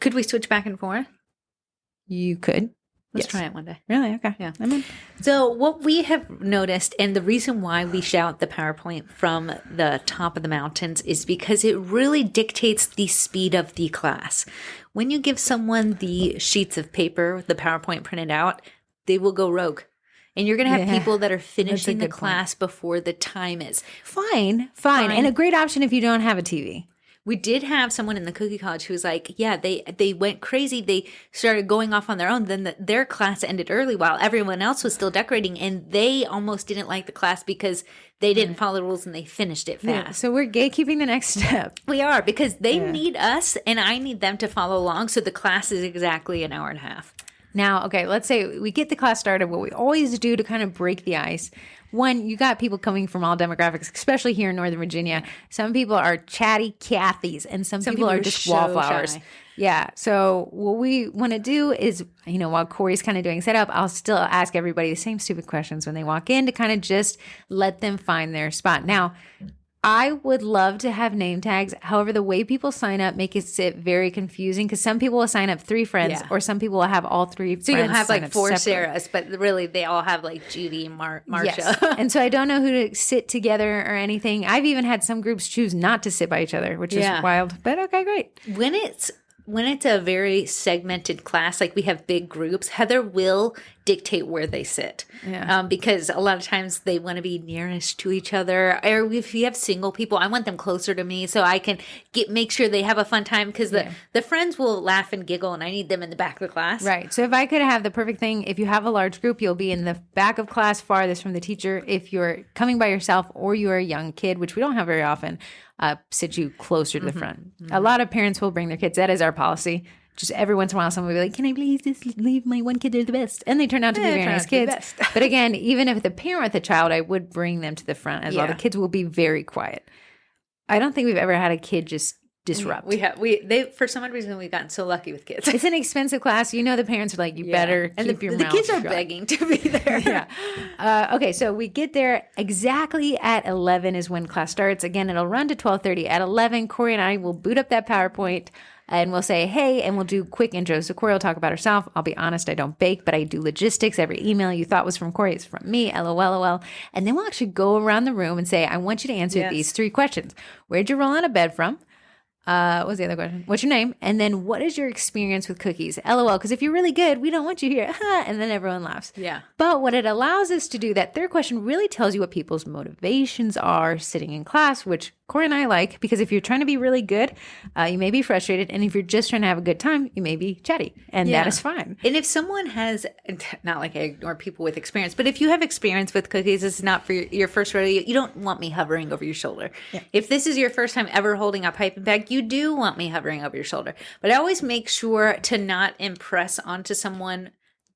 Could we switch back and forth? You could. Let's try it one day. Really? Okay. Yeah. I'm in. So what we have noticed, and the reason why we shout the PowerPoint from the top of the mountains is because it really dictates the speed of the class. When you give someone the sheets of paper, the PowerPoint printed out, they will go rogue. And you're going to have people that are finishing the class before the time is. Fine. And a great option if you don't have a TV. We did have someone in the Cookie College who was like, yeah, they went crazy. They started going off on their own. Then their class ended early while everyone else was still decorating. And they almost didn't like the class because they didn't follow the rules and they finished it fast. Yeah, so we're gatekeeping the next step. We are, because they need us and I need them to follow along. So the class is exactly an hour and a half. Now, okay, let's say we get the class started. What we always do to kind of break the ice. One, you got people coming from all demographics, especially here in Northern Virginia. Some people are chatty Cathys, and some people are just wallflowers. Shy. Yeah. So what we want to do is, while Corey's kind of doing setup, I'll still ask everybody the same stupid questions when they walk in to kind of just let them find their spot. Now, I would love to have name tags. However, the way people sign up make it very confusing, because some people will sign up 3 friends or some people will have all 3 friends. So you'll have like 4 separate. Sarahs, but really they all have like Judy and Marcia. Yes. And so I don't know who to sit together or anything. I've even had some groups choose not to sit by each other, which is wild. But okay, great. When it's a very segmented class, like we have big groups, Heather will dictate where they sit. Yeah. Because a lot of times they want to be nearest to each other. Or if you have single people, I want them closer to me so I can make sure they have a fun time, because the friends will laugh and giggle and I need them in the back of the class. Right. So if I could have the perfect thing, if you have a large group, you'll be in the back of class farthest from the teacher. If you're coming by yourself or you're a young kid, which we don't have very often, sit you closer to the front. A lot of parents will bring their kids. That is our policy. Just every once in a while, someone will be like, can I please just leave my one kid? They're the best. And they turn out to be very nice kids. But again, even if the parent with the child, I would bring them to the front as well. The kids will be very quiet. I don't think we've ever had a kid just disrupt. They for some reason we've gotten so lucky with kids. It's an expensive class. The parents are like, you better keep your mouth shut. The kids are begging to be there. Okay, so we get there exactly at 11 is when class starts. Again, it'll run to 12:30. At 11, Corey and I will boot up that PowerPoint and we'll say, hey, and we'll do quick intros. So Corey will talk about herself. I'll be honest, I don't bake, but I do logistics. Every email you thought was from Corey is from me, LOL. And then we'll actually go around the room and say, I want you to answer these 3 questions. Where'd you roll out of bed from? What was the other question? What's your name? And then what is your experience with cookies? LOL. Because if you're really good, we don't want you here. And then everyone laughs. Yeah. But what it allows us to do, that 3rd question really tells you what people's motivations are sitting in class, which Corey and I like, because if you're trying to be really good, you may be frustrated. And if you're just trying to have a good time, you may be chatty. And that is fine. And if someone has, not like I ignore people with experience, but if you have experience with cookies, this is not for your first rodeo, you don't want me hovering over your shoulder. Yeah. If this is your first time ever holding a piping bag, you do want me hovering over your shoulder. But I always make sure to not impress onto someone,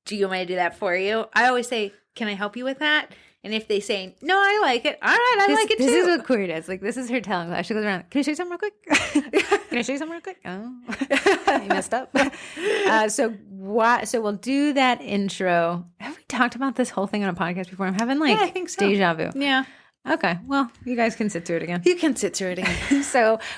do you want me to do that for you? I always say, can I help you with that? And if they say, no, I like it. All right, I like it too. This is what Corey does. Like, this is her telling me. She goes around, can I show you something real quick? Can I show you something real quick? Oh, you messed up. So we'll do that intro. Have we talked about this whole thing on a podcast before? I'm having I think so. Deja vu. Yeah. Okay, well, you guys can sit through it again. You can sit through it again.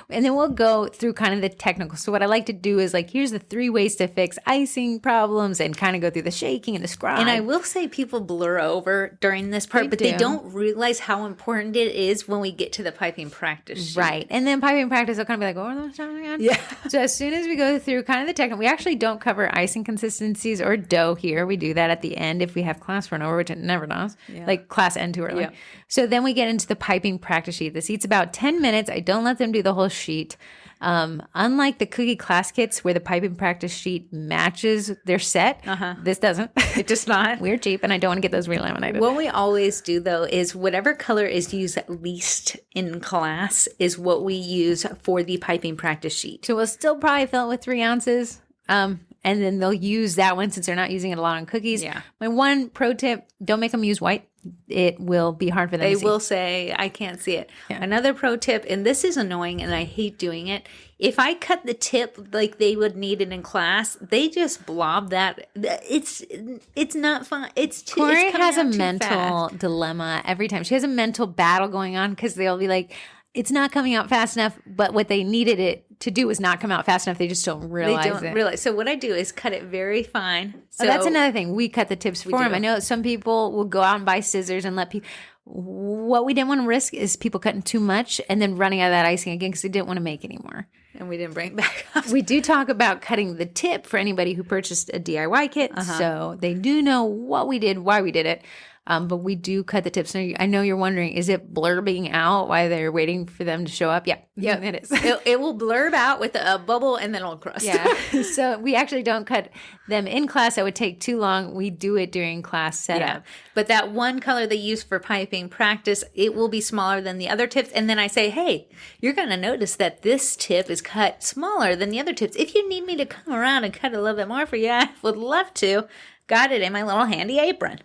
And then we'll go through kind of the technical. So what I like to do is here's the 3 ways to fix icing problems and kind of go through the shaking and the scribe. And I will say people blur over during this part, they don't realize how important it is when we get to the piping practice sheet. Right. And then piping practice, they'll kind of be like, oh, that's not again. Yeah. So as soon as we go through kind of the technical, we actually don't cover icing consistencies or dough here. We do that at the end if we have class run over, which it never does. Yeah. Like class end too early. Yeah. So then we get into the piping practice sheet. The sheet's about 10 minutes. I don't let them do the whole sheet. Unlike the cookie class kits where the piping practice sheet matches their set, this doesn't. It does not. We're cheap, and I don't want to get those relaminated. What we always do, though, is whatever color is used at least in class is what we use for the piping practice sheet. So we'll still probably fill it with 3 ounces. And then they'll use that one since they're not using it a lot on cookies. Yeah. My one pro tip, don't make them use white. It will be hard for them They to see. will say, I can't see it. Yeah. Another pro tip, and this is annoying and I hate doing it. If I cut the tip like they would need it in class, they just blob that. It's not fun. It's too Corey it's coming has a out too mental fast. dilemma every time. She has a mental battle going on because they'll be like, it's not coming out fast enough, but what they needed it to do is not come out fast enough. They just don't realize They don't it. realize. So what I do is cut it very fine. So So that's another thing. We cut the tips for them. do. I know some people will go out and buy scissors and let people. What we didn't want to risk is people cutting too much and then running out of that icing again because they didn't want to make any more. and we didn't bring it back up. We do talk about cutting the tip for anybody who purchased a DIY kit. So they do know what we did, why we did it. But we do cut the tips. Now, I know you're wondering, is it blurbing out while they're waiting for them to show up? Yeah, it is. It will blurb out with a bubble and then it'll crust. Yeah. So we actually don't cut them in class. That would take too long. We do it during class setup. Yeah. But that one color they use for piping practice, it will be smaller than the other tips. And then I say, hey, you're going to notice that this tip is cut smaller than the other tips. If you need me to come around and cut a little bit more for you, I would love to. Got it in my little handy apron.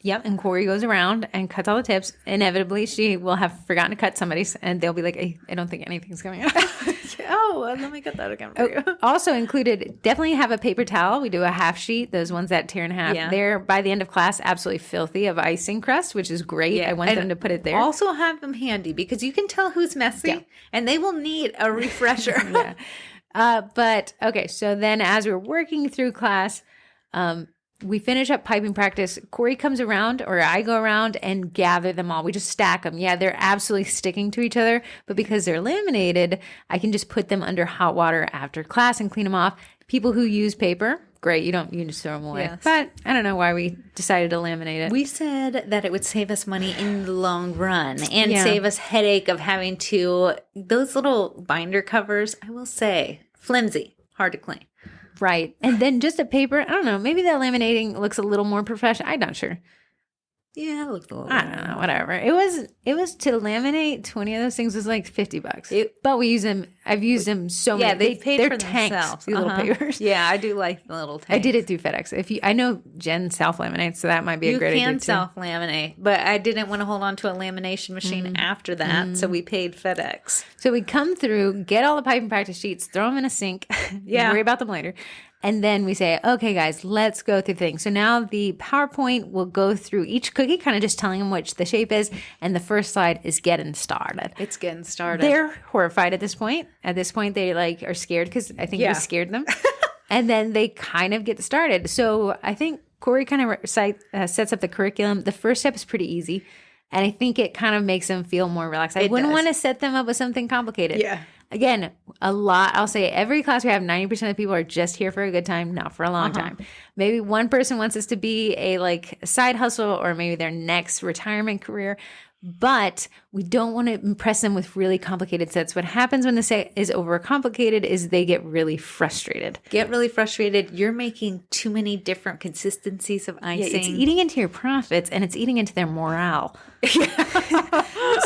Yep. And Corey goes around and cuts all the tips. Inevitably, she will have forgotten to cut somebody's, and they'll be like, I don't think anything's coming out. Let me cut that again for you. Also included, definitely have a paper towel. We do a half sheet, those ones that tear in half. Yeah. They're, by the end of class, absolutely filthy of icing crust, which is great. I want And them to put it there. Also have them handy because you can tell who's messy and they will need a refresher. But, okay, so then as we're working through class, we finish up piping practice. Corey comes around, or I go around and gather them all. We just stack them. Yeah, they're absolutely sticking to each other, but because they're laminated, I can just put them under hot water after class and clean them off. People who use paper, great. You can just throw them away. Yes. But I don't know why we decided to laminate it. We said that it would save us money in the long run and Yeah. save us headache of having to, those little binder covers, I will say, flimsy, hard to clean. Right. And then just a paper, I don't know, maybe that laminating looks a little more professional. I'm not sure. Yeah, it looked a little. I don't know, whatever. It was to laminate 20 of those things was like $50. But we use them. I've used them so many. Yeah, they paid they're for tanks, themselves. these little papers. Yeah, I do like the little tanks. I did it through FedEx. I know Jen self laminates, so that might be a You great idea can too. self laminate, but I didn't want to hold on to a lamination machine after that, so we paid FedEx. So we come through, get all the pipe and practice sheets, throw them in a sink. Yeah. Worry about them later. And then we say, okay, guys, let's go through things. So now the PowerPoint will go through each cookie, kind of just telling them which the shape is. And the first slide is getting started. It's getting started. They're horrified at this point. At this point, they are scared because I think we scared them. And then they kind of get started. So I think Corey kind of sets up the curriculum. The first step is pretty easy. And I think it kind of makes them feel more relaxed. I wouldn't want to set them up with something complicated. Yeah. Again, I'll say every class we have, 90% of the people are just here for a good time, not for a long time. Maybe one person wants this to be a side hustle or maybe their next retirement career. But we don't want to impress them with really complicated sets. What happens when the set is overcomplicated is they get really frustrated. You're making too many different consistencies of icing. Yeah, it's eating into your profits and it's eating into their morale.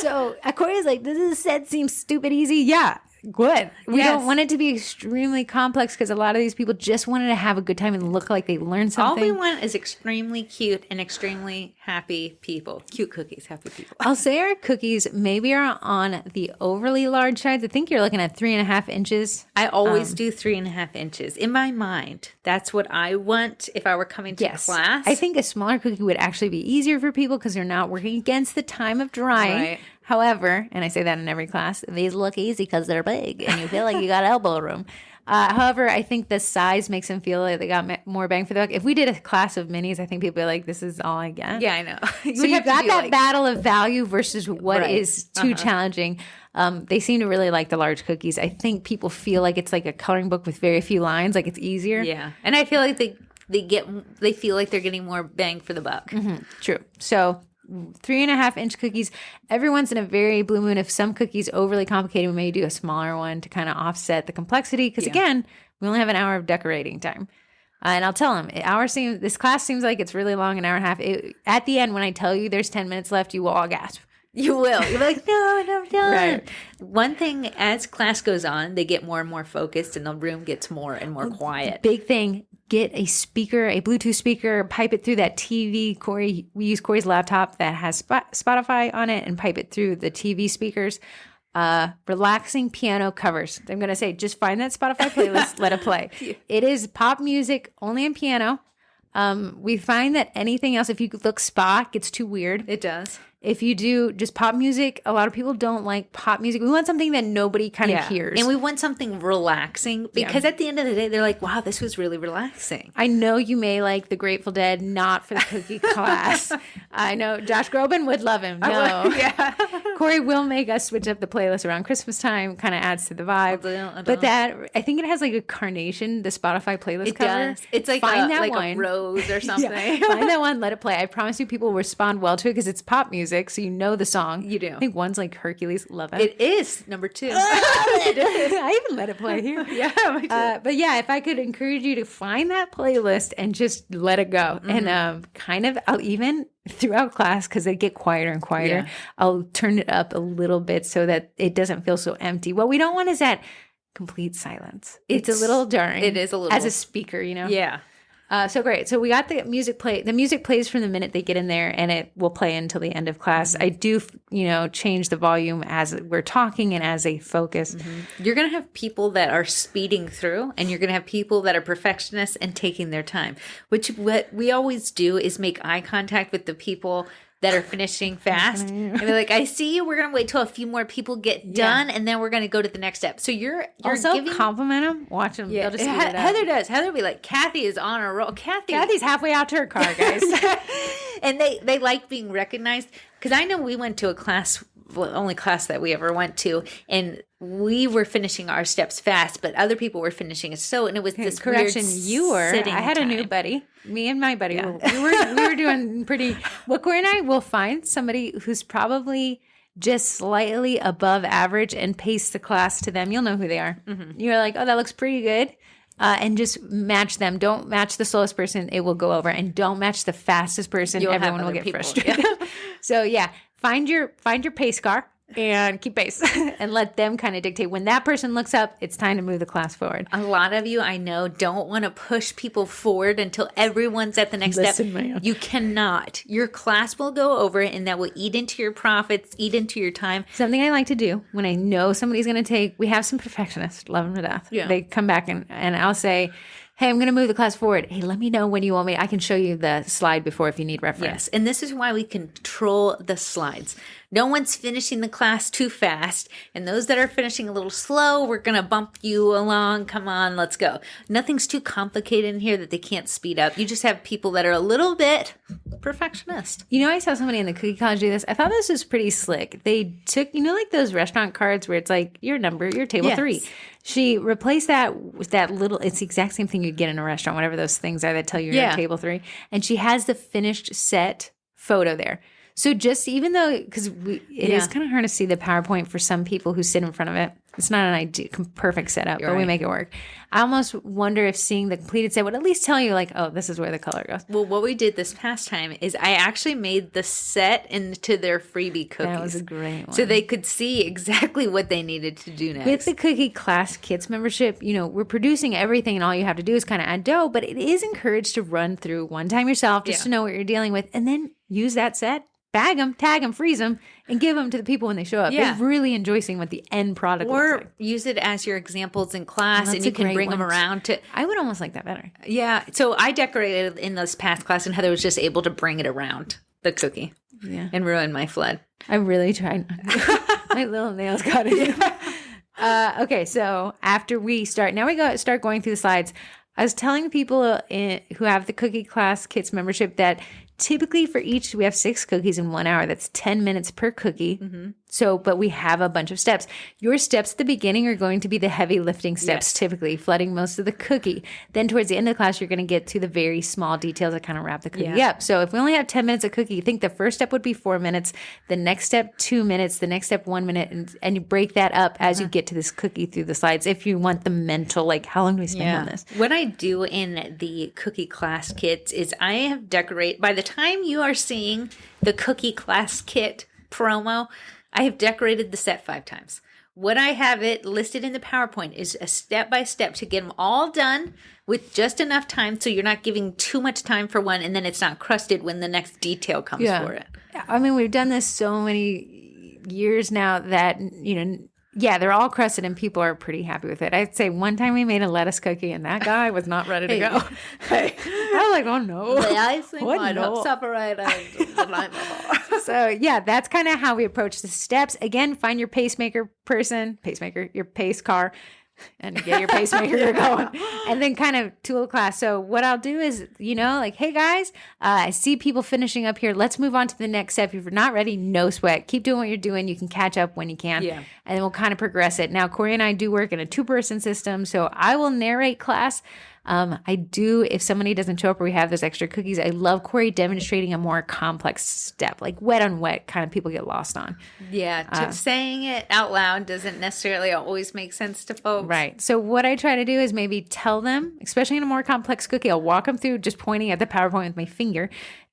So Corey's like, this set seems stupid easy. Yeah, good. We don't want it to be extremely complex because a lot of these people just wanted to have a good time and look like they learned something. All we want is extremely cute and extremely happy people. Cute cookies, happy people. I'll say our cookies maybe are on the overly large sides. I think you're looking at 3.5 inches. I always do 3.5 inches. In my mind, that's what I want if I were coming to class. I think a smaller cookie would actually be easier for people because they're not working against the time of drying. Right. However, and I say that in every class, these look easy because they're big and you feel like you got elbow room. However, I think the size makes them feel like they got more bang for the buck. If we did a class of minis, I think people would be like, this is all I get. Yeah, I know. So you got that battle of value versus what is too challenging. They seem to really like the large cookies. I think people feel like it's like a coloring book with very few lines, like it's easier. Yeah, and I feel like they feel like they're getting more bang for the buck. True. So 3.5-inch cookies. Every once in a very blue moon, if some cookie's overly complicated, we may do a smaller one to kind of offset the complexity. Because again, we only have an hour of decorating time. And I'll tell them, this class seems like it's really long, an hour and a half. At the end, when I tell you there's 10 minutes left, you will all gasp. You will. You're like, no, I'm done. Right. One thing, as class goes on, they get more and more focused and the room gets more and more quiet. Big thing, get a speaker, a Bluetooth speaker, pipe it through that TV. We use Corey's laptop that has Spotify on it and pipe it through the TV speakers. Relaxing piano covers. I'm going to say, just find that Spotify playlist, let it play. It is pop music, only in piano. We find that anything else, if you look spa, gets too weird. It does. If you do just pop music, a lot of people don't like pop music. We want something that nobody kind of hears. And we want something relaxing because at the end of the day, they're like, wow, this was really relaxing. I know you may like the Grateful Dead, not for the cookie class. I know Josh Groban would love him. No. Corey will make us switch up the playlist around Christmas time, kind of adds to the vibe. But that, I think it has like a carnation, the Spotify playlist cover. Does. It's like, a rose or something. Find that one, let it play. I promise you people will respond well to it because it's pop music. So you know the song. You do. I think one's like Hercules. Love it. It is number 2. I even let it play here. But yeah, if I could encourage you to find that playlist and just let it go. And I'll even throughout class, because they get quieter and quieter, I'll turn it up a little bit so that it doesn't feel so empty. What we don't want is that complete silence. It's a little jarring. It is a little. As a speaker, you know? Yeah. So great. So we got the music play. The music plays from the minute they get in there, and it will play until the end of class. I do, change the volume as we're talking and as they focus. You're going to have people that are speeding through, and you're going to have people that are perfectionists and taking their time, which what we always do is make eye contact with the people that are finishing fast. And be like, I see you. We're going to wait till a few more people get done, and then we're going to go to the next step. So you're also compliment them, watch them. Yeah. They'll just Heather does. Heather will be like, Kathy is on a roll. Kathy's halfway out to her car, guys. And they like being recognized. Because I know we went to a class, only class that we ever went to, and we were finishing our steps fast, but other people were finishing it slow, and it was this correction. Weird you were. I had time. A new buddy. Me and my buddy. We were doing pretty. Well, Corey and I will find somebody who's probably just slightly above average and pace the class to them. You'll know who they are. You're like, oh, that looks pretty good. And just match them. Don't match the slowest person. It will go over. And don't match the fastest person. Everyone will get frustrated. So yeah, find your pace car and keep pace and let them kind of dictate. When that person looks up, it's time to move the class forward. A lot of you, I know, don't want to push people forward until everyone's at the next step. Man. You cannot. Your class will go over, and that will eat into your profits, eat into your time. Something I like to do when I know somebody's going to take, we have some perfectionists, love them to death. Yeah. They come back and I'll say, hey, I'm going to move the class forward. Hey, let me know when you want me. I can show you the slide before if you need reference. Yes, and this is why we control the slides. No one's finishing the class too fast, and those that are finishing a little slow, we're going to bump you along. Come on, let's go. Nothing's too complicated in here that they can't speed up. You just have people that are a little bit perfectionist. I saw somebody in the cookie college do this. I thought this was pretty slick. They took, like those restaurant cards where it's like your number, your table 3. She replaced that with that little, it's the exact same thing you'd get in a restaurant, whatever those things are that tell you you're at table 3. And she has the finished set photo there. So just even though, because it is kind of hard to see the PowerPoint for some people who sit in front of it. It's not an ideal, perfect setup, but we make it work. I almost wonder if seeing the completed set would at least tell you like, oh, this is where the color goes. Well, what we did this past time is I actually made the set into their freebie cookies. That was a great one. So they could see exactly what they needed to do next. With the Cookie Class Kits membership, we're producing everything and all you have to do is kind of add dough, but it is encouraged to run through one time yourself just to know what you're dealing with and then use that set. Bag them, tag them, freeze them, and give them to the people when they show up. They really enjoy seeing what the end product looks like. Or use it as your examples in class, and you can bring them around to. I would almost like that better. Yeah. So I decorated in this past class, and Heather was just able to bring it around the cookie and ruin my flood. I really tried. My little nails got it. Okay, so after we start going through the slides. I was telling people who have the Cookie Class Kits membership that typically for each, we have 6 cookies in 1 hour. That's 10 minutes per cookie. So, but we have a bunch of steps. Your steps at the beginning are going to be the heavy lifting steps, typically flooding most of the cookie. Then towards the end of the class, you're going to get to the very small details that kind of wrap the cookie up. So if we only have 10 minutes a cookie, think the first step would be 4 minutes, the next step 2 minutes, the next step 1 minute, and you break that up as you get to this cookie through the slides. If you want the mental, like how long do we spend on this? What I do in the cookie class kits is I have decorated, by the time you are seeing the cookie class kit promo, I have decorated the set 5 times. What I have it listed in the PowerPoint is a step-by-step to get them all done with just enough time so you're not giving too much time for one and then it's not crusted when the next detail comes for it. I mean, we've done this so many years now that, they're all crusted and people are pretty happy with it. I'd say one time we made a lettuce cookie and that guy was not ready to go. I was like, oh no. The icing might have separated the night before. So that's kind of how we approach the steps. Again, find your pacemaker, your pace car, and get your pacemaker going, and then kind of tool class. So what I'll do is, like, hey guys, I see people finishing up here. Let's move on to the next step. If you're not ready, no sweat. Keep doing what you're doing. You can catch up when you can. And then we'll kind of progress it. Now, Corey and I do work in a 2-person system, so I will narrate class. I do, if somebody doesn't show up or we have those extra cookies, I love Corey demonstrating a more complex step, like wet on wet, kind of people get lost on. Saying it out loud doesn't necessarily always make sense to folks. Right. So what I try to do is maybe tell them, especially in a more complex cookie, I'll walk them through just pointing at the PowerPoint with my finger.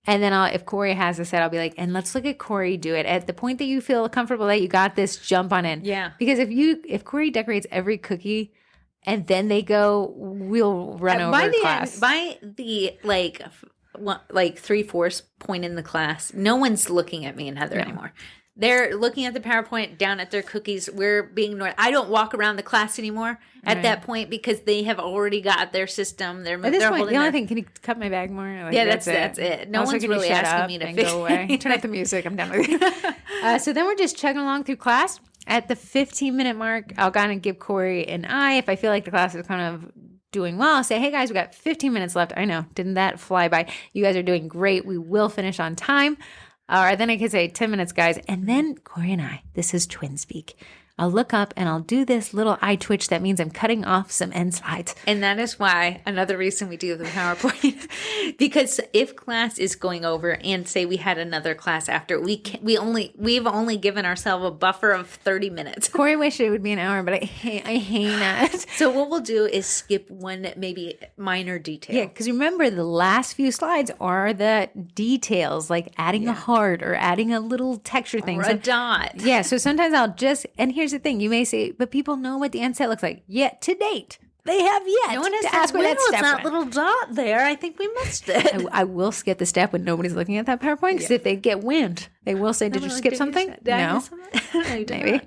And then if Corey has the set, I'll be like, and let's look at Corey do it. At the point that you feel comfortable that you got this, jump on in. Yeah. Because if Corey decorates every cookie, and then they go, we'll run over class. By the 3/4 point in the class, no one's looking at me and Heather anymore. They're looking at the PowerPoint, down at their cookies. We're being I don't walk around the class anymore at that point because they have already got their system. At this point, the only thing, can you cut my bag more? Like, that's it. No one's really asking me to go away. Turn off the music. I'm done with you. So then we're just chugging along through class. At the 15-minute mark, I'll kind of give Corey an eye. If I feel like the class is kind of doing well, I'll say, hey guys, we got 15 minutes left. I know, didn't that fly by? You guys are doing great. We will finish on time. Or then I could say 10 minutes, guys. And then Corey and I, this is twin speak. I'll look up and I'll do this little eye twitch. That means I'm cutting off some end slides. And that is why, another reason we do the PowerPoint, because if class is going over and say we had another class after, we've only given ourselves a buffer of 30 minutes. Corey wished it would be an hour, but I hate that. So what we'll do is skip one maybe minor detail. Yeah, because remember the last few slides are the details, like adding a heart or adding a little texture thing. Or a dot. Yeah, so sometimes I'll just, and here's the thing, you may say, but people know what the end set looks like. Yet to date, they have yet no one has to ask where that step that little dot there. I think we missed it. I will skip the step when nobody's looking at that PowerPoint, because if they get wind, they will say, did you skip something? No. Maybe.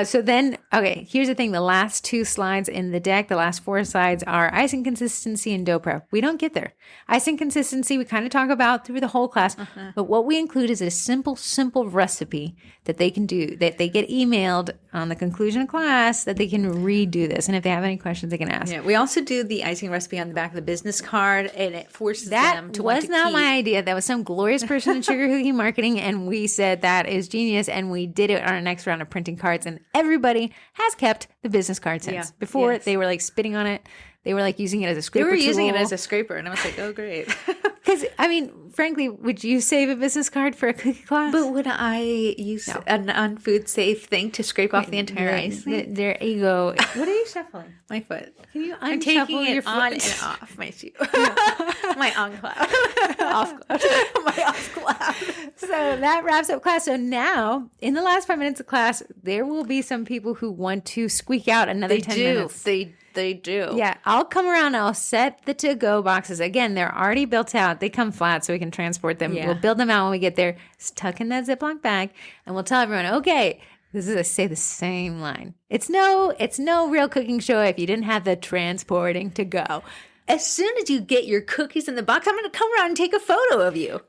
So then, okay, here's the thing. The last 2 slides in the deck, the last 4 slides are icing consistency and dough prep. We don't get there. Icing consistency, we kind of talk about through the whole class, but what we include is a simple recipe that they can do, that they get emailed on the conclusion of class, that they can redo this. And if they have any questions, they can ask. Yeah, we also do the icing recipe on the back of the business card, and it forces them to want to keep. That was not my idea. That was some glorious person in sugar cookie marketing, and we said that is genius, and we did it on our next round of printing cards, and everybody has kept the business card since. Yeah. Before, they were like spitting on it. They were like using it as a scraper tool. They were using it as a scraper, and I was like, oh, great. Because, I mean, frankly, would you save a business card for a cookie class? But would I use a non-food safe thing to scrape off the entire icing? Their ego. What are you shuffling? My foot. Can you I'm taking it your foot? on and off my shoe. My on clap. Off clap. My off clap. So that wraps up class. So now, in the last 5 minutes of class, there will be some people who want to squeak out another 10 minutes. They do. Yeah, I'll come around and I'll set the to-go boxes. Again, they're already built out. They come flat so we can transport them. Yeah. We'll build them out when we get there. Just tuck in that Ziploc bag and we'll tell everyone, okay, this is say the same line. It's no real cooking show if you didn't have the transporting to go. as soon as you get your cookies in the box, I'm going to come around and take a photo of you.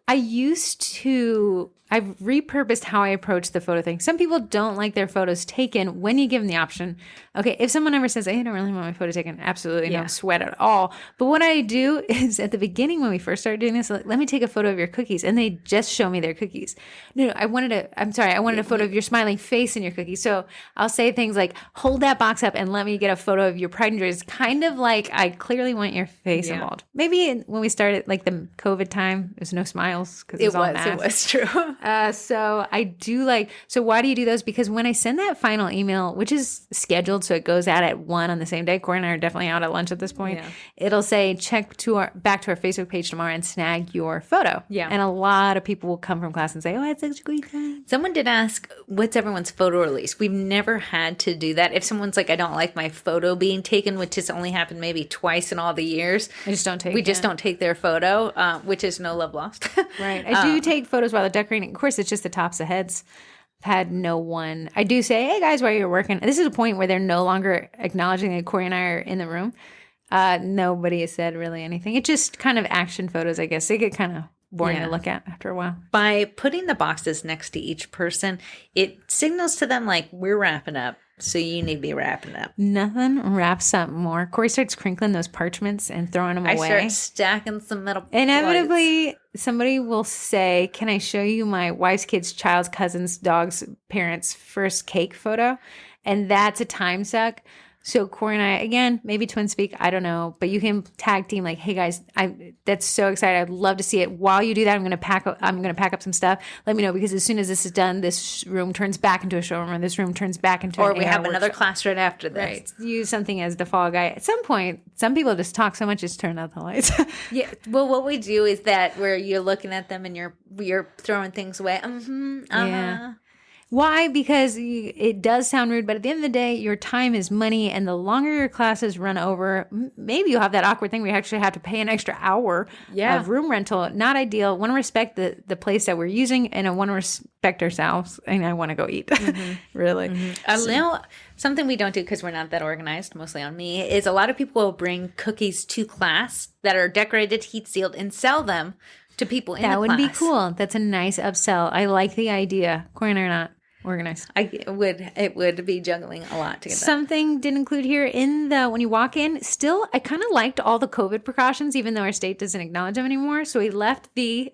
I've repurposed how I approach the photo thing. Some people don't like their photos taken when you give them the option. Okay, if someone ever says, hey, I don't really want my photo taken, absolutely no sweat at all. But what I do is at the beginning when we first started doing this, like, let me take a photo of your cookies. And they just show me their cookies. No, I wanted a photo of your smiling face and your cookies. So I'll say things like, hold that box up and let me get a photo of your pride and joy. It's kind of like I clearly want your face involved. Maybe when we started, like the COVID time, there's no smiles because it was true. So I do like, so why do you do those? Because when I send that final email, which is scheduled, so it goes out at 1 on the same day, Corey and I are definitely out at lunch at this point. Yeah. It'll say, check back to our Facebook page tomorrow and snag your photo. Yeah. And a lot of people will come from class and say, oh, I had such a great time. Someone did ask, what's everyone's photo release? We've never had to do that. If someone's like, I don't like my photo being taken, which has only happened maybe twice in all the years. We just don't take their photo, which is no love lost. Right. I do take photos while they're decorating. Of course, it's just the tops of heads. I've had no one. I do say, hey guys, while you're working. This is a point where they're no longer acknowledging that Corey and I are in the room. Nobody has said really anything. It's just kind of action photos, I guess. They get kind of boring to look at after a while. By putting the boxes next to each person, it signals to them like, we're wrapping up. So you need to be wrapping up. Nothing wraps up more. Corey starts crinkling those parchments and throwing them away. I start stacking some metal Inevitably, somebody will say, can I show you my wife's kid's, child's, cousin's, dog's, parents' first cake photo? And that's a time suck. So Corey and I, again, maybe twin speak, I don't know, but you can tag team like, hey guys, that's so excited. I'd love to see it. While you do that, I'm going to pack up some stuff. Let me know, because as soon as this is done, this room turns back into a showroom, or this room turns back into or we have another class right after this. Right. Use something as the fall guy. At some point, some people just talk so much, just turn out the lights. Yeah. Well, what we do is that where you're looking at them and you're throwing things away. Yeah. Why? Because it does sound rude, but at the end of the day, your time is money, and the longer your classes run over, maybe you'll have that awkward thing where you actually have to pay an extra hour of room rental. Not ideal. Want to respect the place that we're using, and I want to respect ourselves, and I want to go eat. Really. Now, something we don't do because we're not that organized, mostly on me, is a lot of people will bring cookies to class that are decorated, heat sealed, and sell them to people in the class. That would be cool. That's a nice upsell. I like the idea. Corey and I are not organized. It would be juggling a lot to get that. Something didn't include here when you walk in, still, I kind of liked all the COVID precautions, even though our state doesn't acknowledge them anymore. So we left hand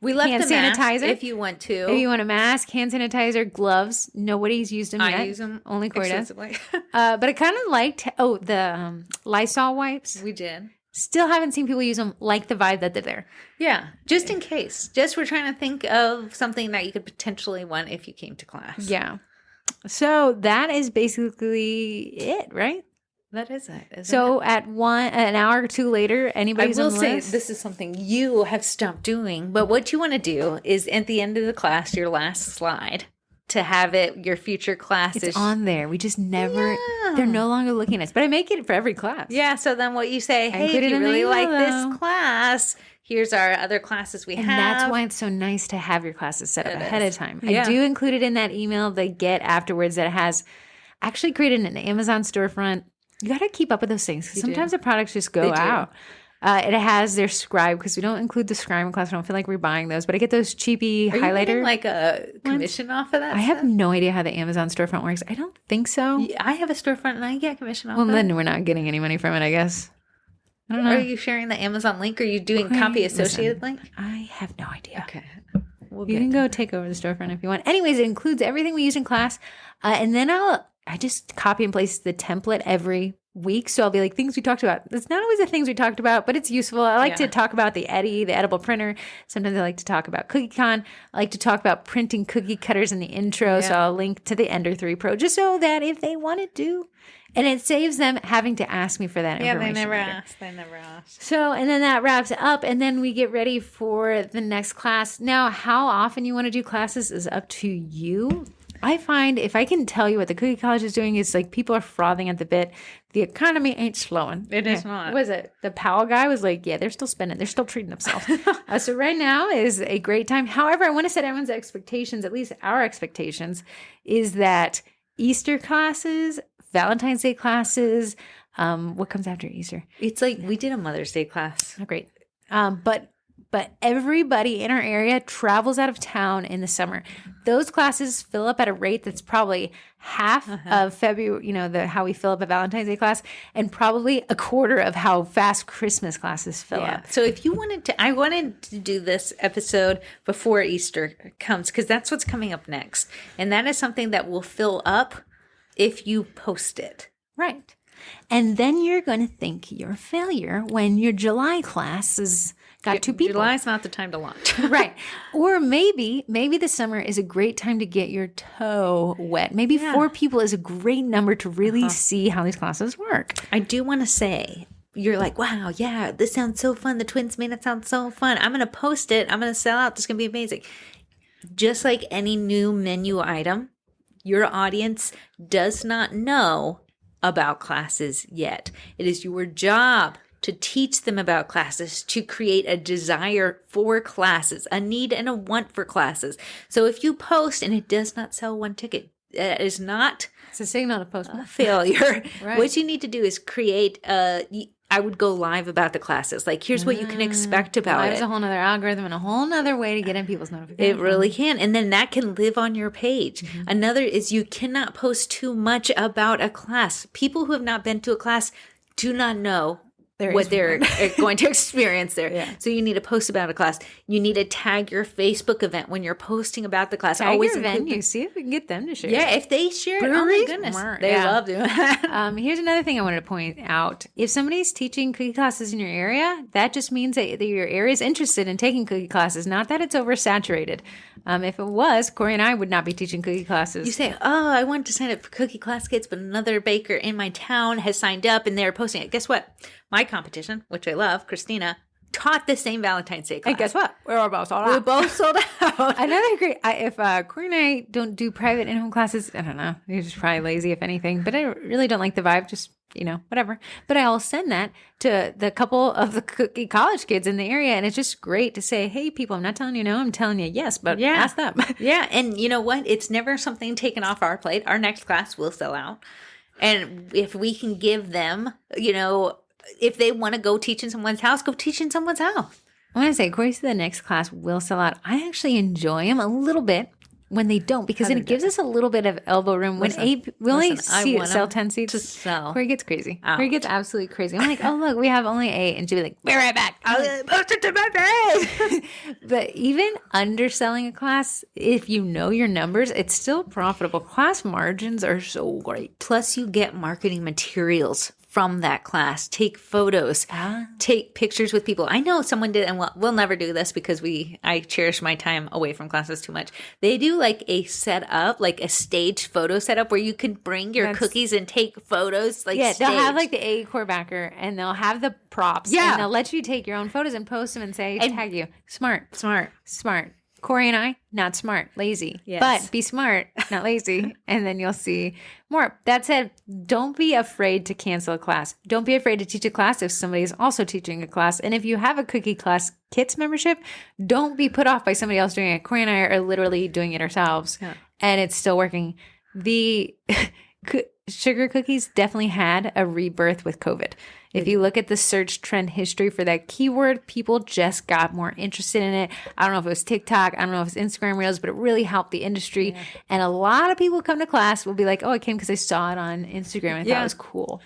sanitizer. If you want to. If you want a mask, hand sanitizer, gloves. Nobody's used them yet. I use them. Only Corey does. But I kind of liked, the Lysol wipes. We did. Still haven't seen people use them, like the vibe that they're there. Yeah, just in case. Just we're trying to think of something that you could potentially want if you came to class. Yeah. So that is basically it, right? That is it. So at an hour or two later, anybody's on the list? I will say this is something you have stopped doing, but what you want to do is at the end of the class, your last slide, to have it, your future classes. It's on there. We just never, they're no longer looking at us. But I make it for every class. Yeah, so then what you say, hey, if you really like this class, here's our other classes we have. And that's why it's so nice to have your classes set up ahead of time. Yeah. I do include it in that email they get afterwards that has actually created an Amazon storefront. You got to keep up with those things. Sometimes the products just go out. It has their scribe, because we don't include the scribe in class. I don't feel like we're buying those, but I get those cheapy highlighter. Are you getting like a commission off of that? I have no idea how the Amazon storefront works. I don't think so. I have a storefront and I get commission off of it. Well, then we're not getting any money from it, I guess. I don't know. Are you sharing the Amazon link? Or are you doing copy associated link? I have no idea. Okay. You can go take over the storefront if you want. Anyways, it includes everything we use in class. And then I just copy and paste the template every week. So I'll be like, things we talked about. It's not always the things we talked about, but it's useful. I like to talk about the Eddy, the edible printer. Sometimes I like to talk about CookieCon. I like to talk about printing cookie cutters in the intro. Yeah. So I'll link to the Ender 3 Pro just so that if they want to do, and it saves them having to ask me for that information. Yeah, they never ask. So, and then that wraps it up, and then we get ready for the next class. Now, how often you want to do classes is up to you. I find if I can tell you what the Cookie College is doing, is like people are frothing at the bit. The economy ain't slowing. It is not. Was it? The Powell guy was like, yeah, they're still spending. They're still treating themselves. So right now is a great time. However, I want to set everyone's expectations, at least our expectations, is that Easter classes, Valentine's Day classes, What comes after Easter? It's like we did a Mother's Day class. Oh, great. But everybody in our area travels out of town in the summer. Those classes fill up at a rate that's probably half of February, how we fill up a Valentine's Day class, and probably a quarter of how fast Christmas classes fill up. So if you I wanted to do this episode before Easter comes, because that's what's coming up next. And that is something that will fill up if you post it. Right. And then you're going to think you're a failure when your July class is got 2 people. July's not the time to launch. Right. Or maybe the summer is a great time to get your toe wet. Maybe 4 people is a great number to really see how these classes work. I do want to say, you're like, wow, yeah, this sounds so fun. The twins made it sound so fun. I'm going to post it. I'm going to sell out. This is going to be amazing. Just like any new menu item, your audience does not know about classes yet. It is your job to teach them about classes, to create a desire for classes, a need and a want for classes. So if you post and it does not sell 1 ticket, that is not It's a signal to post a failure. Right. What you need to do is create I would go live about the classes. Like, here's what you can expect about There's it. a whole nother algorithm and a whole nother way to get in people's notifications. It really can. And then that can live on your page. Another is you cannot post too much about a class. People who have not been to a class do not know what they're going to experience there. Yeah. So you need to post about a class. You need to tag your Facebook event when you're posting about the class. Tag Always your include venue. See if we can get them to share. Yeah, if they share it, oh my Breweries? goodness. Smart. They Yeah. love doing that. Here's another thing I wanted to point out. If somebody's teaching cookie classes in your area, that just means that your area is interested in taking cookie classes, not that it's oversaturated. If it was, Corey and I would not be teaching cookie classes. You say, oh, I wanted to sign up for cookie class kits, but another baker in my town has signed up and they're posting it. Guess what? My competition, which I love, Christina, taught the same Valentine's Day class. Hey, guess what? We're both sold out. We both sold out. Another great, if Corey and I don't do private in-home classes, I don't know. You're just probably lazy, if anything. But I really don't like the vibe. Just, whatever. But I'll send that to the couple of the cookie college kids in the area. And it's just great to say, hey, people, I'm not telling you no. I'm telling you yes, but ask them. Yeah. And you know what? It's never something taken off our plate. Our next class will sell out. And if we can give them, if they want to go teach in someone's house, go teach in someone's house. I want to say, Corey said the next class will sell out. I actually enjoy them a little bit when they don't, because then it gives us a little bit of elbow room. We only see it sell 10 seats. To sell. Corey gets crazy. Ouch. Corey gets absolutely crazy. I'm like, oh, look, we have only 8. And she'll be like, be right back. I'll post it to my page. But even underselling a class, if you know your numbers, it's still profitable. Class margins are so great. Plus, you get marketing materials from that class. Take photos, take pictures with people. I know someone did, and we'll never do this because I cherish my time away from classes too much. They do like a setup, like a stage photo setup where you can bring your cookies and take photos. Like they'll have like the A core backer and they'll have the props. Yeah. And they'll let you take your own photos and post them and say, tag you. Smart. Corey and I, not smart, lazy. Yes. But be smart, not lazy. And then you'll see more. That said, don't be afraid to cancel a class. Don't be afraid to teach a class if somebody is also teaching a class. And if you have a cookie class kits membership, don't be put off by somebody else doing it. Corey and I are literally doing it ourselves. Yeah. And it's still working. The sugar cookies definitely had a rebirth with COVID. If you look at the search trend history for that keyword, people just got more interested in it. I don't know if it was TikTok. I don't know if it's Instagram Reels, but it really helped the industry. Yeah. And a lot of people come to class will be like, oh, I came because I saw it on Instagram. I thought it was cool.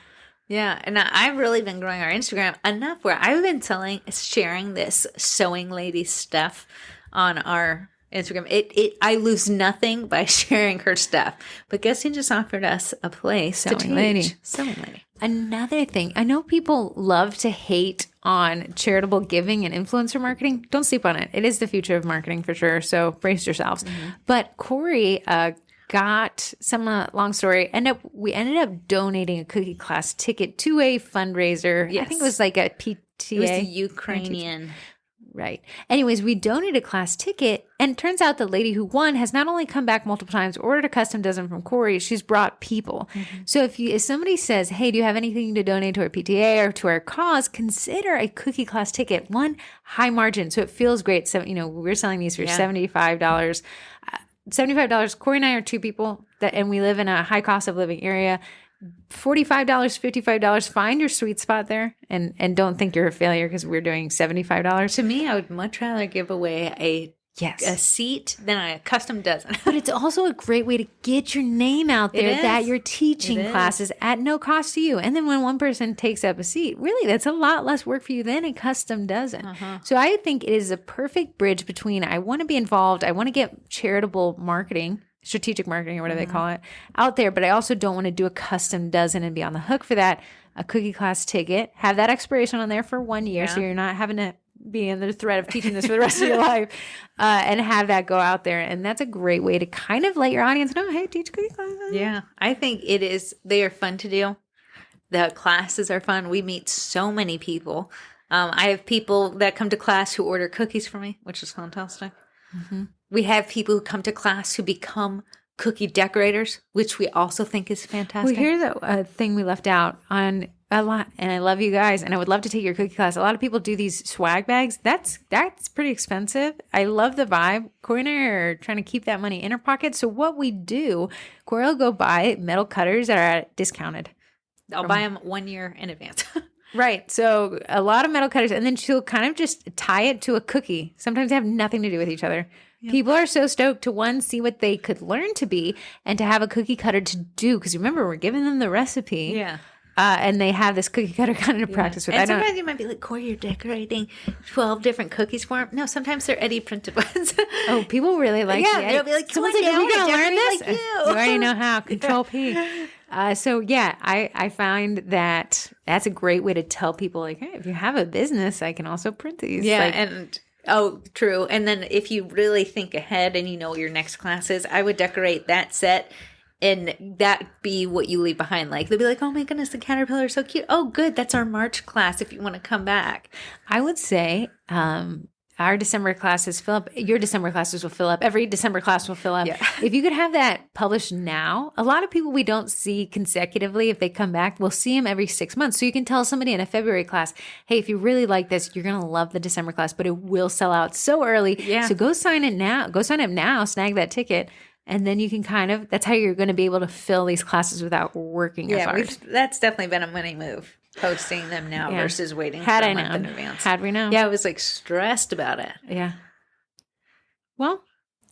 Yeah. And I've really been growing our Instagram enough where I've been sharing this sewing lady stuff on our Instagram. I lose nothing by sharing her stuff. But guess who just offered us a place to teach? Sewing lady. Another thing, I know people love to hate on charitable giving and influencer marketing. Don't sleep on it. It is the future of marketing for sure. So brace yourselves. Mm-hmm. But Corey got some long story. We ended up donating a cookie class ticket to a fundraiser. Yes. I think it was like a PTA. It was the Ukrainian. Right. Anyways, we donated a class ticket, and it turns out the lady who won has not only come back multiple times, ordered a custom dozen from Corey, she's brought people. Mm-hmm. So if somebody says, hey, do you have anything to donate to our PTA or to our cause, consider a cookie class ticket. One, high margin, so it feels great. So, we're selling these for $75. $75. Corey and I are 2 people, and we live in a high cost of living area. $45, $55, find your sweet spot there, and don't think you're a failure because we're doing $75. To me, I would much rather give away a Yes. seat than a custom dozen. But it's also a great way to get your name out there It that is. you're teaching It is. classes at no cost to you. And then when one person takes up a seat, really, that's a lot less work for you than a custom dozen. So I think it is a perfect bridge between I want to be involved, I want to get charitable marketing, strategic marketing or whatever they call it, out there, but I also don't want to do a custom dozen and be on the hook for that. A cookie class ticket, have that expiration on there for 1 year so you're not having to be in the threat of teaching this for the rest of your life, and have that go out there. And that's a great way to kind of let your audience know, hey, teach cookie classes. Yeah, I think it is. They are fun to do. The classes are fun. We meet so many people. I have people that come to class who order cookies for me, which is fantastic. We have people who come to class who become cookie decorators, which we also think is fantastic. Well, here's a thing we left out on a lot, and I love you guys, and I would love to take your cookie class. A lot of people do these swag bags. That's pretty expensive. I love the vibe. Corey and I are trying to keep that money in our pocket. So what we do, Corey will go buy metal cutters that are discounted. I'll buy them 1 year in advance. Right. So a lot of metal cutters, and then she'll kind of just tie it to a cookie. Sometimes they have nothing to do with each other. People are so stoked to, one, see what they could learn to be, and to have a cookie cutter to do. Because remember, we're giving them the recipe. Yeah. And they have this cookie cutter kind of practice with. And sometimes you might be like, Corey, you're decorating 12 different cookies for them. No, sometimes they're Eddie printed ones. Oh, people really like Yeah, the they'll be like, someone's "Come like, on are we down, going to I learn decorate this? like you." You already know how. Control P. So yeah, I find that that's a great way to tell people, like, hey, if you have a business, I can also print these. Yeah, Like, and true. And then if you really think ahead and you know what your next class is, I would decorate that set and that be what you leave behind. Like they'll be like, oh my goodness, the caterpillar is so cute. Oh, good, that's our March class if you want to come back. I would say our December classes fill up. Your December classes will fill up. Every December class will fill up. Yeah. If you could have that published now, a lot of people we don't see consecutively, if they come back, we'll see them every 6 months. So you can tell somebody in a February class, hey, if you really like this, you're going to love the December class, but it will sell out so early. Yeah. So go sign it now. Go sign up now, snag that ticket. And then you can that's how you're going to be able to fill these classes without working as hard. That's definitely been a money move. Posting them now Yeah. versus waiting Had for I a month in known. advance. Had we known. Yeah, I was like stressed about it. Yeah. Well,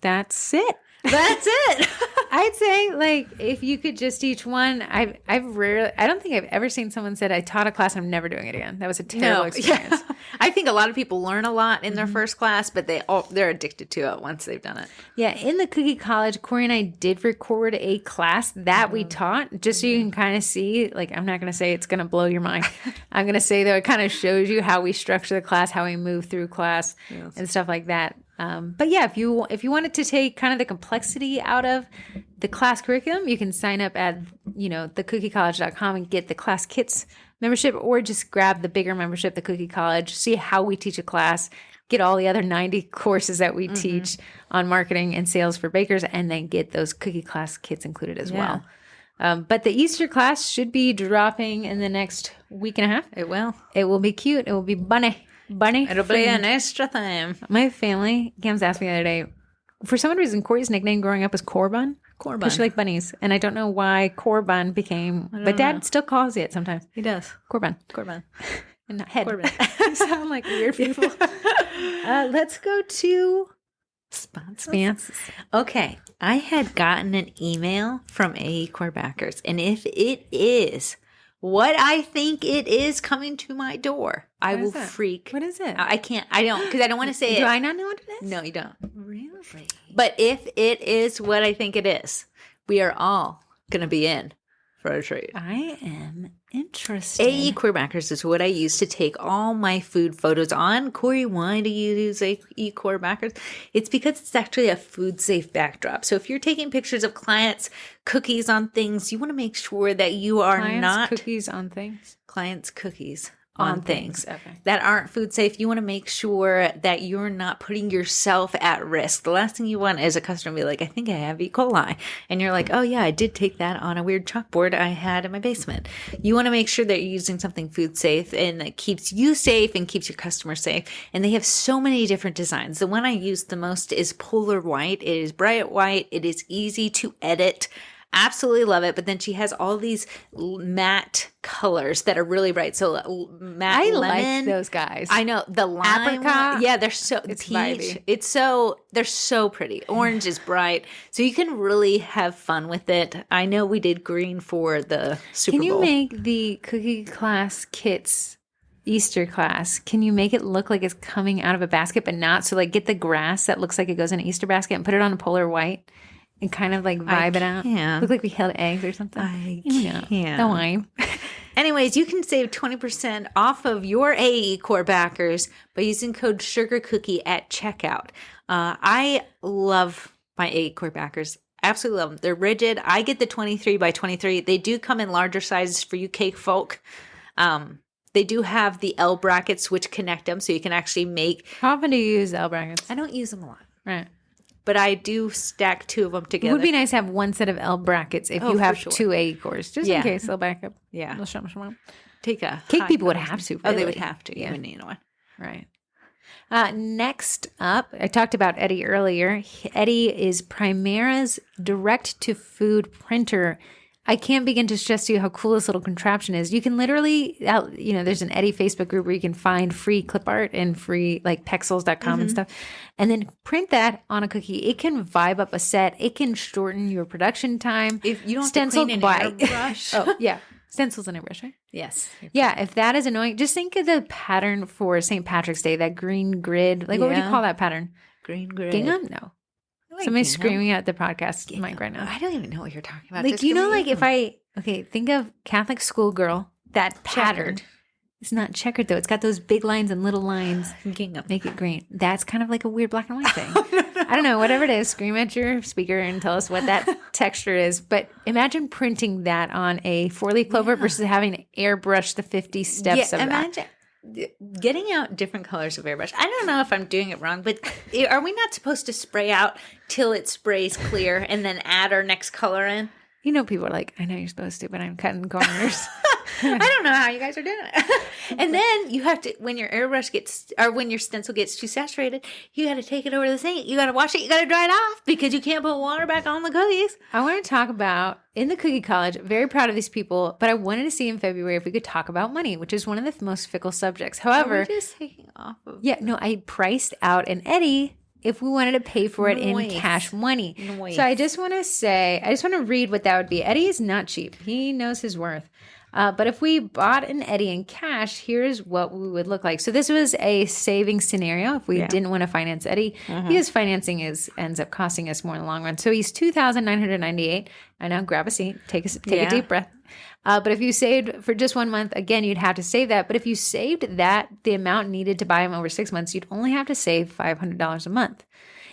that's it. That's it. I'd say, like, if you could just teach one, I don't think I've ever seen someone said, I taught a class, I'm never doing it again. That was a terrible experience. Yeah. I think a lot of people learn a lot in their first class, but they're addicted to it once they've done it. Yeah, in the Cookie College, Corey and I did record a class that we taught, just so you can kind of see, like, I'm not going to say it's going to blow your mind. I'm going to say, though, it kind of shows you how we structure the class, how we move through class, and stuff like that. But yeah, if you wanted to take kind of the complexity out of the class curriculum, you can sign up at, thecookiecollege.com and get the class kits membership, or just grab the bigger membership, the Cookie College, see how we teach a class, get all the other 90 courses that we teach on marketing and sales for bakers, and then get those cookie class kits included as well. But the Easter class should be dropping in the next week and a half. It will. It will be cute. It will be bunny. It'll be an extra thing. My family, Gam's asked me the other day, for some reason, Corey's nickname growing up was Corbun. Corbun. Because she liked bunnies. And I don't know why Corbun became, but Dad still calls it sometimes. He does. Corbun. Corbun. And not head. Corbin. You sound like weird people. Let's go to Sponsors. Okay. I had gotten an email from AE Core backers, and if it is what I think it is coming to my door, I will freak. What is it? I don't, because I don't want to say it. Do I not know what it is? No, you don't. Really? But if it is what I think it is, we are all going to be in for a treat. I am interested. AE Queerbackers is what I use to take all my food photos on. Corey, why do you use AE Queerbackers? It's because it's actually a food safe backdrop. So if you're taking pictures of clients' cookies on things, you want to make sure that you are not cookies on things. Clients' cookies on things Okay. that aren't food safe. You want to make sure that you're not putting yourself at risk. The last thing you want is a customer to be like, I think I have E. coli. And you're like, oh yeah, I did take that on a weird chalkboard I had in my basement. You want to make sure that you're using something food safe and that keeps you safe and keeps your customer safe. And they have so many different designs. The one I use the most is Polar White. It is bright white. It is easy to edit. Absolutely love it. But then she has all these matte colors that are really bright. So matte I lemon. like those guys. I know the lime. Apricot. Yeah, they're so It's peach. vibey. They're so pretty. Orange is bright, so you can really have fun with it. I know we did green for the Super Can you Bowl. make the cookie class kits Easter class? Can you make it look like it's coming out of a basket, but not? So like get the grass that looks like it goes in an Easter basket and put it on a polar white and kind of like vibe it out. can't. Look like we held eggs or something. I can't. can't. The wine. Anyways, you can save 20% off of your AE Core backers by using code SUGARCOOKIE at checkout. I love my AE Core backers. Absolutely love them. They're rigid. I get the 23 by 23. They do come in larger sizes for you cake folk. They do have the L brackets which connect them, so you can actually make. How often do you use L brackets? I don't use them a lot, Right. but I do stack two of them It together. would be nice to have one set of L brackets if you for have sure. 2 A cores, just in Yeah. case they'll back up. Yeah. They'll shum, shum. Take a Cake high people would note. have to. Oh, they really. would have to. Yeah. You need one. Right. Next up, I talked about Eddie earlier. Eddie is Primera's direct-to-food printer. I can't begin to stress to you how cool this little contraption is. You can literally, there's an Eddie Facebook group where you can find free clip art and free like pexels.com and stuff, and then print that on a cookie. It can vibe up a set. It can shorten your production time. If you don't Stenciled have to by- clean an airbrush. Oh, yeah. Stencils and airbrush, right? Yes. Yeah, if that is annoying, just think of the pattern for St. Patrick's Day, that green grid. Like, what would you Yeah. call that pattern? Green grid. Gingham? No. Like Somebody's gingham. screaming at the podcast mic right now. I don't even know what you're talking about. Like, Just you give know, me like think of Catholic schoolgirl, that pattern. Checkered. It's not checkered though. It's got those big lines and little lines. gingham. Make it green. That's kind of like a weird black and white thing. I don't know, whatever it is, scream at your speaker and tell us what that texture is. But imagine printing that on a 4-leaf clover versus having to airbrush the 50 steps of that. imagine getting out different colors of airbrush. I don't know if I'm doing it wrong, but are we not supposed to spray out till it sprays clear and then add our next color in? You know, people are like, I know you're supposed to, but I'm cutting corners. I don't know how you guys are doing it. And then you have to, when your airbrush gets, or when your stencil gets too saturated, you got to take it over to the sink. You got to wash it. You got to dry it off because you can't put water back on the cookies. I want to talk about, in the cookie college, very proud of these people, but I wanted to see in February if we could talk about money, which is one of the most fickle subjects. However, Are we just taking off of? yeah, no, I priced out an Eddie if we wanted to pay for it in Nice. cash money. Nice. So I just want to read what that would be. Eddie is not cheap. He knows his worth. But if we bought an Eddie in cash, here's what we would look like. So this was a saving scenario if we didn't want to finance Eddie. His financing ends up costing us more in the long run. So he's $2,998. I know, grab a seat, take a deep breath. But if you saved for just 1 month, again, you'd have to save that. But if you saved that, the amount needed to buy him over 6 months, you'd only have to save $500 a month.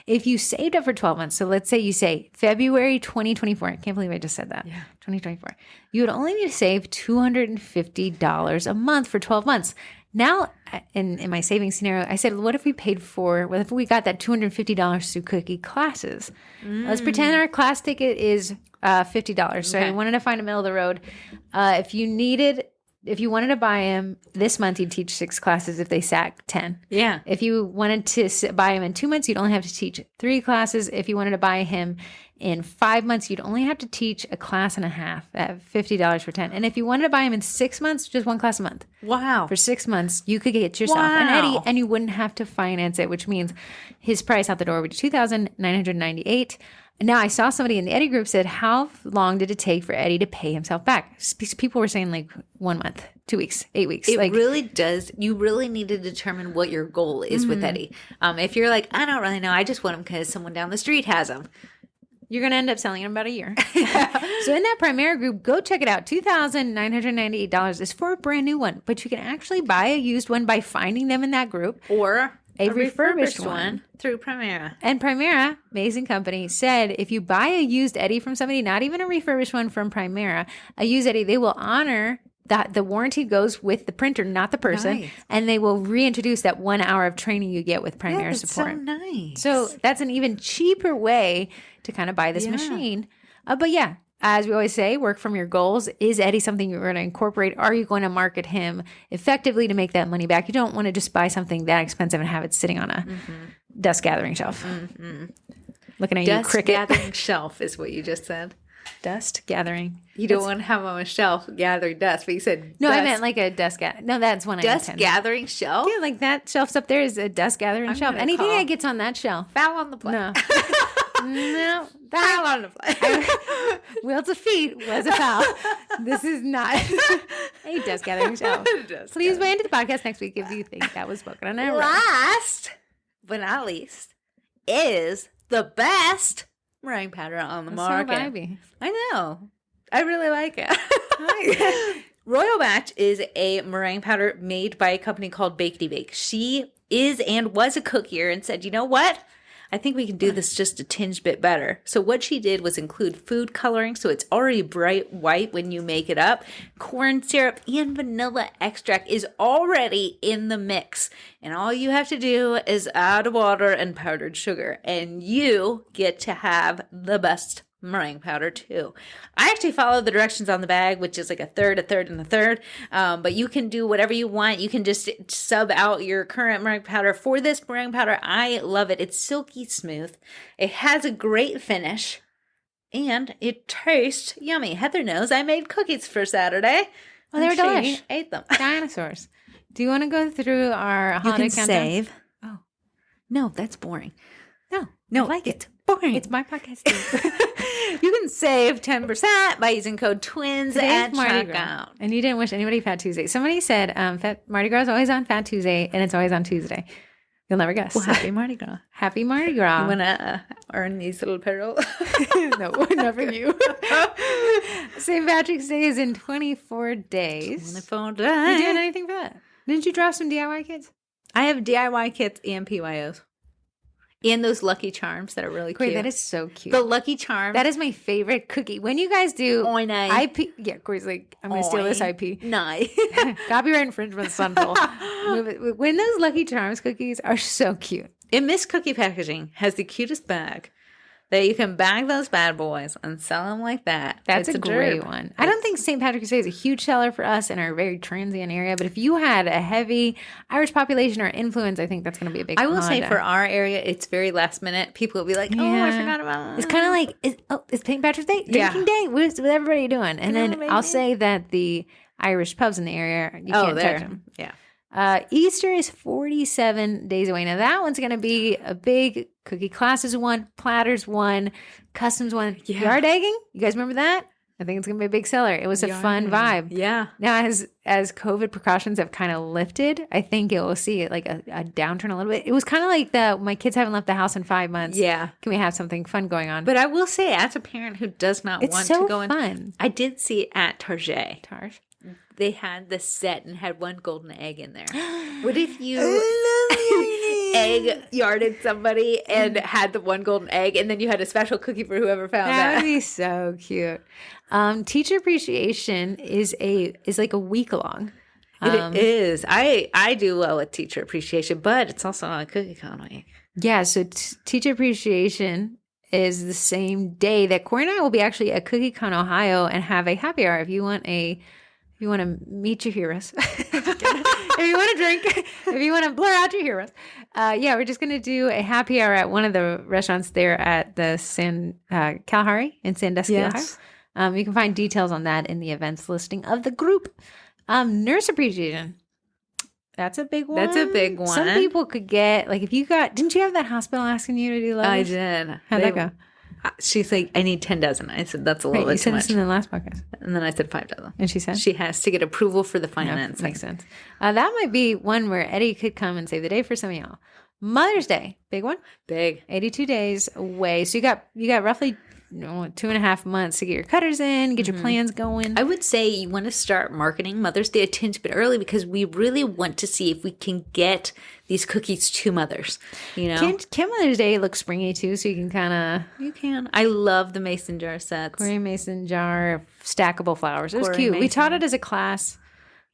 If you saved up for 12 months, so let's say you say February 2024, I can't believe I just said that, 2024, you would only need to save $250 a month for 12 months. Now, in my savings scenario, I said, what if we got that $250 through cookie classes? Let's pretend our class ticket is $50. So I wanted to find a middle of the road. If you wanted to buy him this month, you'd teach 6 classes if they sat 10. Yeah. If you wanted to buy him in 2 months, you'd only have to teach 3 classes. If you wanted to buy him in 5 months, you'd only have to teach a class and a half at $50 for 10. And if you wanted to buy him in 6 months, just 1 class a month. Wow. For 6 months, you could get yourself an Eddie and you wouldn't have to finance it, which means his price out the door would be $2,998. Now, I saw somebody in the Eddie group said, how long did it take for Eddie to pay himself back? People were saying like 1 month, 2 weeks, 8 weeks. It really does. You really need to determine what your goal is with Eddie. If you're like, I don't really know, I just want him because someone down the street has him. You're going to end up selling in about a year. So in that Primera group, go check it out. $2,998 is for a brand new one, but you can actually buy a used one by finding them in that group. Or a refurbished one through Primera. And Primera, amazing company, said if you buy a used Eddie from somebody, not even a refurbished one from Primera, a used Eddie, they will honor that the warranty goes with the printer, not the person, Nice. and they will reintroduce that 1 hour of training you get with Primera that's support. so nice. So that's an even cheaper way to kind of buy this machine. But yeah, as we always say, work from your goals. Is Eddie something you're going to incorporate? Are you going to market him effectively to make that money back? You don't want to just buy something that expensive and have it sitting on a dust gathering shelf. Looking at you, Dust cricket. gathering shelf is what you just said. Dust gathering. You don't want to have on a shelf gathering dust, but you said No, dust. I meant like a dust No, that's one I dust intend. gathering shelf. Yeah, like that shelf's up there is a dust gathering shelf. gonna Anything call- that gets on that shelf. Foul on the plate. No. No. Foul on the plate. Will to feet was a foul. This is not a dust gathering shelf. Dust Please weigh into the podcast next week if you think that was spoken on error. Last but not least is the best meringue powder on the market. So vibey. I know. I really like it. Royal Batch is a meringue powder made by a company called Bakety Bake. She is and was a cookier and said, you know what? I think we can do this just a tinge bit better. So what she did was include food coloring, so it's already bright white when you make it up. Corn syrup and vanilla extract is already in the mix. And all you have to do is add water and powdered sugar. And you get to have the best meringue powder too. I actually follow the directions on the bag, which is like a third, and a third. But you can do whatever you want. You can just sub out your current meringue powder for this meringue powder. I love it. It's silky smooth. It has a great finish. And it tastes yummy. Heather knows I made cookies for Saturday. Oh, they were and she delish. ate them. Dinosaurs. Do you want to go through our holiday countdown? Oh. No, that's boring. No, I like it. Boring. It's my podcast. Too. You can save 10% by using code TWINS at Mardi Gras. checkout. And you didn't wish anybody Fat Tuesday. Somebody said Mardi Gras is always on Fat Tuesday, and it's always on Tuesday. You'll never guess. Well, happy Mardi Gras. Happy Mardi Gras. You want to earn these little pearls? No, not for you. St. Patrick's Day is in 24 days. 24 You doing days. anything for that? Didn't you draw some DIY kits? I have DIY kits and PYOs. And those Lucky Charms that are really cute. Wait, that is so cute. the Lucky Charms. That is my favorite cookie. When you guys do Oy, nay. IP, yeah, Corey's like, I'm going to steal this IP. Nice. Copyright infringement, Sunful. When those Lucky Charms cookies are so cute. And Miss Cookie Packaging has the cutest bag that you can bag those bad boys and sell them like that. That's It's a great derp. one. I don't think St. Patrick's Day is a huge seller for us in our very transient area, but if you had a heavy Irish population or influence, I think that's going to be a big I will say holiday. for our area, it's very last minute. People will be like, oh, I Yeah. forgot about it. It's kind of like, it's St. Patrick's Day? Yeah. Drinking day? What's everybody doing? And then on, I'll baby. say that the Irish pubs in the area, you can't touch them. Yeah. Easter is 47 days away. Now that one's going to be a big cookie classes one, platters one, customs one. Yeah. Yard egging? You guys remember that? I think it's going to be a big seller. It was a fun vibe. Yeah. Now, as COVID precautions have kind of lifted, I think it will see like a downturn a little bit. It was kind of like my kids haven't left the house in 5 months. Yeah. Can we have something fun going on? But I will say, as a parent who does not it's want so to go in, fun. I did see it at Target. Tarsh. They had the set and had one golden egg in there. What if you egg yarded somebody and had the one golden egg, and then you had a special cookie for whoever found That that? would be so cute. Teacher appreciation is like a week long. It is. I do well with teacher appreciation, but it's also on a cookie con week. Yeah, so teacher appreciation is the same day that Corey and I will be actually at CookieCon Ohio and have a happy hour. If you want to meet your heroes, if you want to drink, if you want to blur out your heroes, yeah, we're just gonna do a happy hour at one of the restaurants there at the Kalahari in Sandusky, Yes. Ohio. You can find details on that in the events listing of the group. Nurse appreciation. That's a big one. That's a big one. Some people could get, like, if you didn't you have that hospital asking you to do letters? I did. How'd that go? She's like, I need 10 dozen. I said, that's a little Right, you bit too said much. this in the last podcast. And then I said 5 dozen. And she said? She has to get approval for the No, finance. makes sense. That might be one where Eddie could come and save the day for some of y'all. Mother's Day, big one. Big. 82 days away. So you got roughly 2.5 months to get your cutters in, get your plans going. I would say you want to start marketing Mother's Day a tinge bit early because we really want to see if we can get these cookies to mothers. You know, Can Mother's Day look springy too? So you can kind of you can. I love the mason jar sets. Corey Mason jar, stackable flowers. It was Corey cute. We Mason. taught it as a class.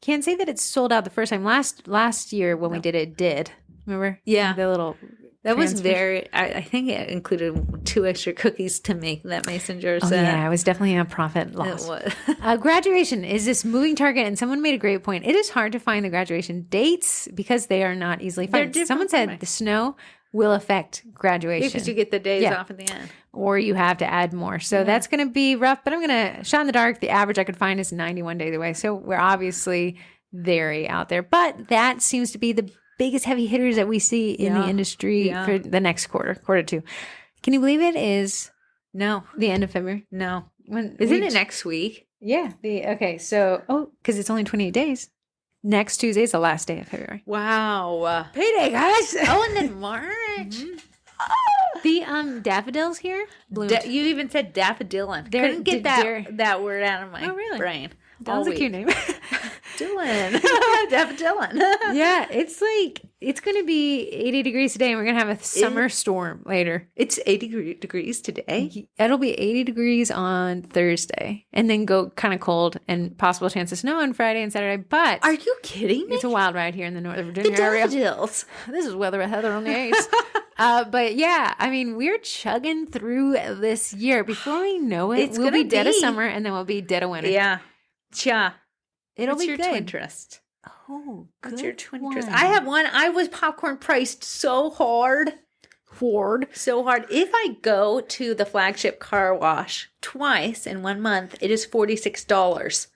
Can't say that it's sold out the first time. Last year when we did it did. Remember? Yeah. The little That was transfer. very. I think it included 2 extra cookies to make that mason jar Oh, set. yeah, it was definitely a profit loss. It was. Graduation is this moving target, and someone made a great point. It is hard to find the graduation dates because they are not easily They're found. different Someone from said me. the snow will affect graduation. Because you get the days Yeah. off at the end. or you have to add more. So that's going to be rough, but I'm going to shot in the dark. The average I could find is 91 days away. So we're obviously very out there, but that seems to be the biggest heavy hitters that we see in the industry for the next quarter 2. Can you believe it is No. the end of February? No. When Isn't it next week? Yeah. Because it's only 28 days. Next Tuesday is the last day of February. Wow. Payday, guys. Oh, and then March. The daffodils here bloomed. You even said daffodilin. They're- Couldn't get that word out of my brain. That was a cute name. Dylan. Daffodilin. Yeah, it's going to be 80 degrees today, and we're going to have a summer storm later. It's 80 degrees today. It'll be 80 degrees on Thursday, and then go kind of cold and possible chance of snow on Friday and Saturday. But Are you kidding me? it's a wild ride here in the Northern The Virginia area. daffodils. This is weather with Heather on the 8s. But yeah, I mean, we're chugging through this year. Before we know it, It's we'll be gonna dead of be. summer, and then we'll be dead of winter. Yeah. Cha. It'll What's be your good. Twinterest? Oh, What's good your Twinterest? one. I have one. I was popcorn priced so hard. So hard. If I go to the flagship car wash twice in 1 month, it is $46.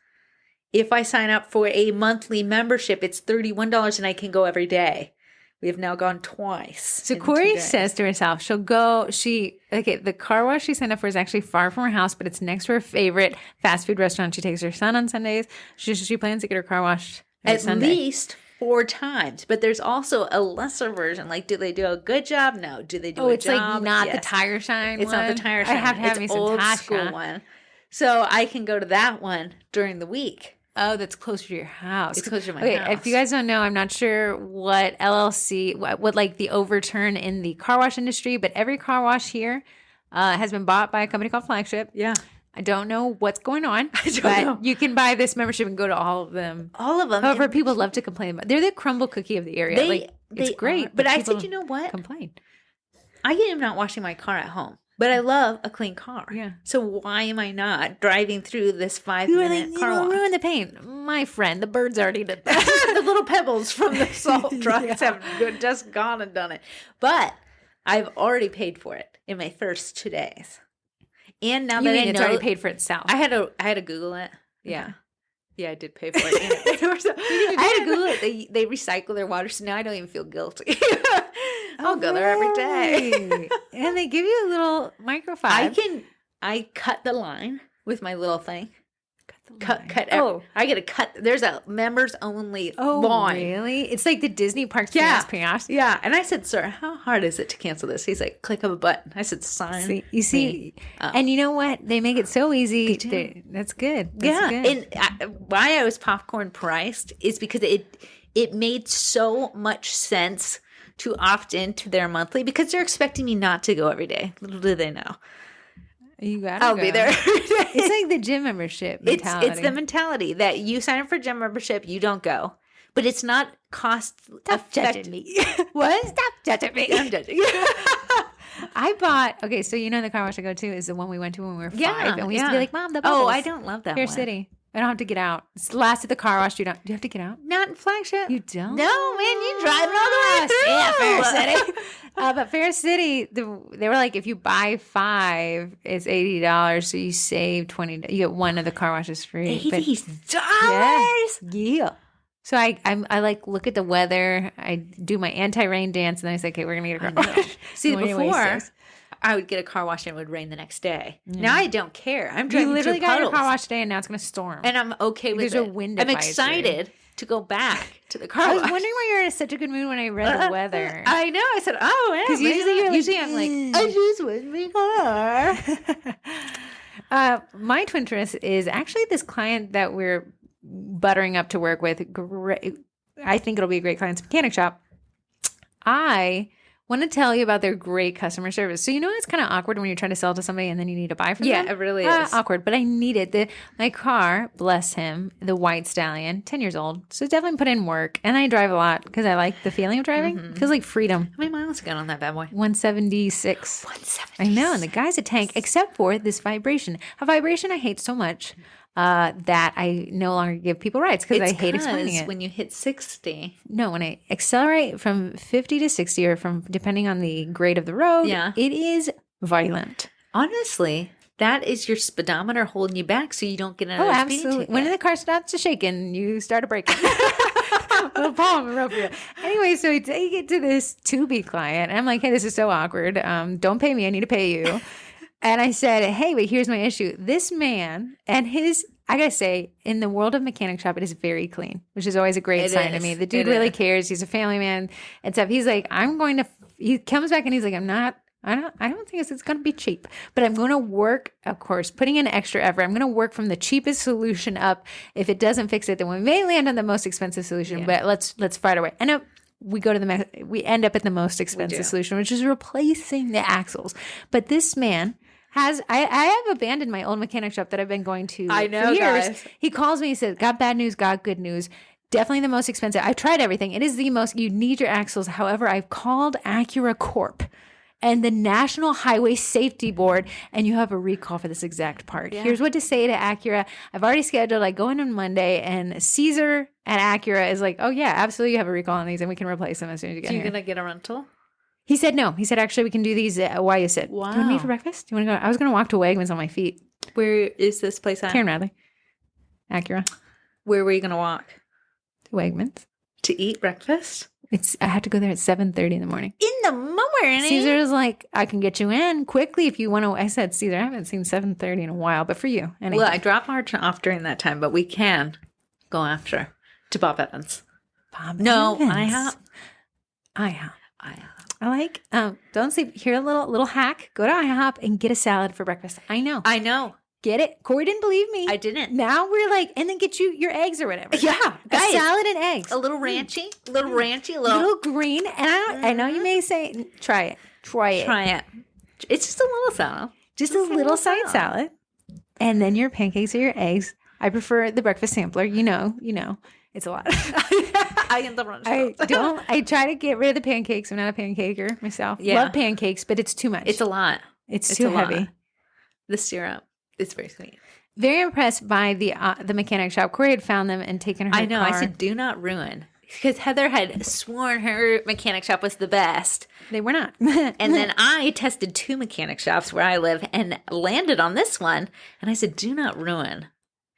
If I sign up for a monthly membership, it's $31 and I can go every day. We have now gone twice. So in 2 Corey days. says to herself, the car wash she signed up for is actually far from her house, but it's next to her favorite fast food restaurant. She takes her son on Sundays. She plans to get her car washed every At Sunday. least 4 times. But there's also a lesser version. Like, do they do a good job? No. Do they do a it's job? like not the Yes. tire shine It's not the tire shine. I have to have it's me some old Tasha. school one. So I can go to that one during the week. Oh, that's closer to your house. It's closer to my Okay, house. if you guys don't know, I'm not sure what LLC, what like the overturn in the car wash industry, but every car wash here has been bought by a company called Flagship. Yeah. I don't know what's going on, don't but know. you can buy this membership and go to all of them. All of them. However, And people love to complain about. They're the crumble cookie of the area. It's great, are. But I people said, you know what? complain. I am not washing my car at home, but I love a clean car. Yeah. So why am I not driving through this 5-minute car It'll wash? ruin the paint. My friend, the birds already did that. The little pebbles from the salt trucks have just gone and done it. But I've already paid for it in my first 2 days. And now You that mean I it's know, already paid for itself. I had to Google it. Yeah. Yeah, I did pay for it. I had to Google it. They recycle their water, so now I don't even feel guilty. I'll go there every day. Right. And they give you a little microfiber. I cut the line with my little thing. Cut. Oh. I get to cut. There's a members only Oh, line. really? It's like the Disney parks. Yeah. Pass. Yeah. And I said, sir, how hard is it to cancel this? He's like, click of a button. I said, sign. You see, Oh. and you know what? They make it so easy. That's good. That's good. And why I was popcorn priced is because it made so much sense to opt into their monthly because they're expecting me not to go every day. Little do they know. You gotta I'll go. be there every day. It's like the gym membership mentality. It's the mentality that you sign up for gym membership, you don't go. But it's not cost Stop effective. judging me. What? Stop judging me. I'm judging. I bought, okay, so you know the car wash I go to is the one we went to when we were 5. And we used to be like, Mom, the bubbles. Oh, I don't love that Fair one. City. I don't have to get out. It's the last at the car wash. Do you have to get out? Not in Flagship. You don't? No, man, you driving all the way through. Yeah, Fair City. But Fair City, they were like, if you buy 5, it's $80. So you save $20. You get one of the car washes free. But- $80. Yeah. So I like look at the weather. I do my anti-rain dance, and then I say, okay, we're gonna get a car wash. See, What do you before waste? I would get a car wash and it would rain the next day. Now I don't care. I'm You driving literally through got your puddles. car wash today, and now it's gonna storm. And I'm okay with There's it. a wind I'm advisory. excited to go back to the car I was wash. wondering why you were in such a good mood when I read the weather. I know. I said, oh, yeah. 'Cause usually you're like, usually I'm like, I just want my car. My Twinterest is actually this client that we're buttering up to work with. Great. I think it'll be a great client's mechanic shop. I want to tell you about their great customer service. So, you know, it's kind of awkward when you're trying to sell to somebody and then you need to buy from them. Yeah, it really is. Awkward, but I needed my car, bless him, the white stallion, 10 years old. So definitely put in work. And I drive a lot because I like the feeling of driving. It feels like freedom. How many miles got on that bad boy? 176. 176. I know, and the guy's a tank, except for this vibration. A vibration I hate so much that I no longer give people rides because I hate explaining it. When you hit 60. No, when I accelerate from 50 to 60 or from depending on the grade of the road, Yeah. it is violent. Honestly, that is your speedometer holding you back so you don't get another speeding absolutely. ticket. When the car starts to shaking, you start to brake. Little palm real for you. Anyway, so we take it to this to-be client. And I'm like, hey, this is so awkward. Don't pay me. I need to pay you. And I said, hey, but here's my issue. This man and I gotta say, in the world of mechanic shop, it is very clean, which is always a great sign to me. The dude really cares. He's a family man and stuff. He's like, he comes back and he's like, I don't think it's going to be cheap, but I'm going to work, of course, putting in extra effort. I'm going to work from the cheapest solution up. If it doesn't fix it, then we may land on the most expensive solution, but let's fight our way. I know we end up at the most expensive solution, which is replacing the axles. But this man I have abandoned my old mechanic shop that I've been going to for years. Guys. He calls me, he says, got bad news, got good news. Definitely the most expensive. I've tried everything. It is the most, you need your axles. However, I've called Acura Corp and the National Highway Safety Board, and you have a recall for this exact part. Yeah. Here's what to say to Acura. I've already scheduled. I go in on Monday, and Caesar at Acura is like, oh, yeah, absolutely, you have a recall on these, and we can replace them as soon as you get here. So you're going to get a rental? He said no. He said, actually, we can do these while you sit. Wow. Do you want to meet for breakfast? Do you want to go? I was going to walk to Wegmans on my feet. Where is this place at? Karen Radley. Acura. Where were you going to walk? To Wegmans. To eat breakfast? I have to go there at 7:30 in the morning. In the morning? Caesar's like, I can get you in quickly if you want to. I said, Caesar, I haven't seen 7:30 in a while, but for you. Anyway. Well, I drop our off during that time, but we can go after to Bob Evans. No, IHOP. I like, don't sleep. Here, a little hack. Go to IHOP and get a salad for breakfast. I know. Get it? Corey didn't believe me. I didn't. Now we're like, and then get you your eggs or whatever. Yeah. Guys, a salad and eggs. A little ranchy. A little green. And I know you may say, try it. It's just a little salad. Just a little side salad. And then your pancakes or your eggs. I prefer the breakfast sampler. You know. It's a lot. I try to get rid of the pancakes. I'm not a pancaker myself. Yeah. Love pancakes, but it's too much. It's a lot. It's too heavy. The syrup. It's very sweet. Very impressed by the mechanic shop. Corey had found them and taken her car. I know. I said, do not ruin. Because Heather had sworn her mechanic shop was the best. They were not. And then I tested 2 mechanic shops where I live and landed on this one. And I said, do not ruin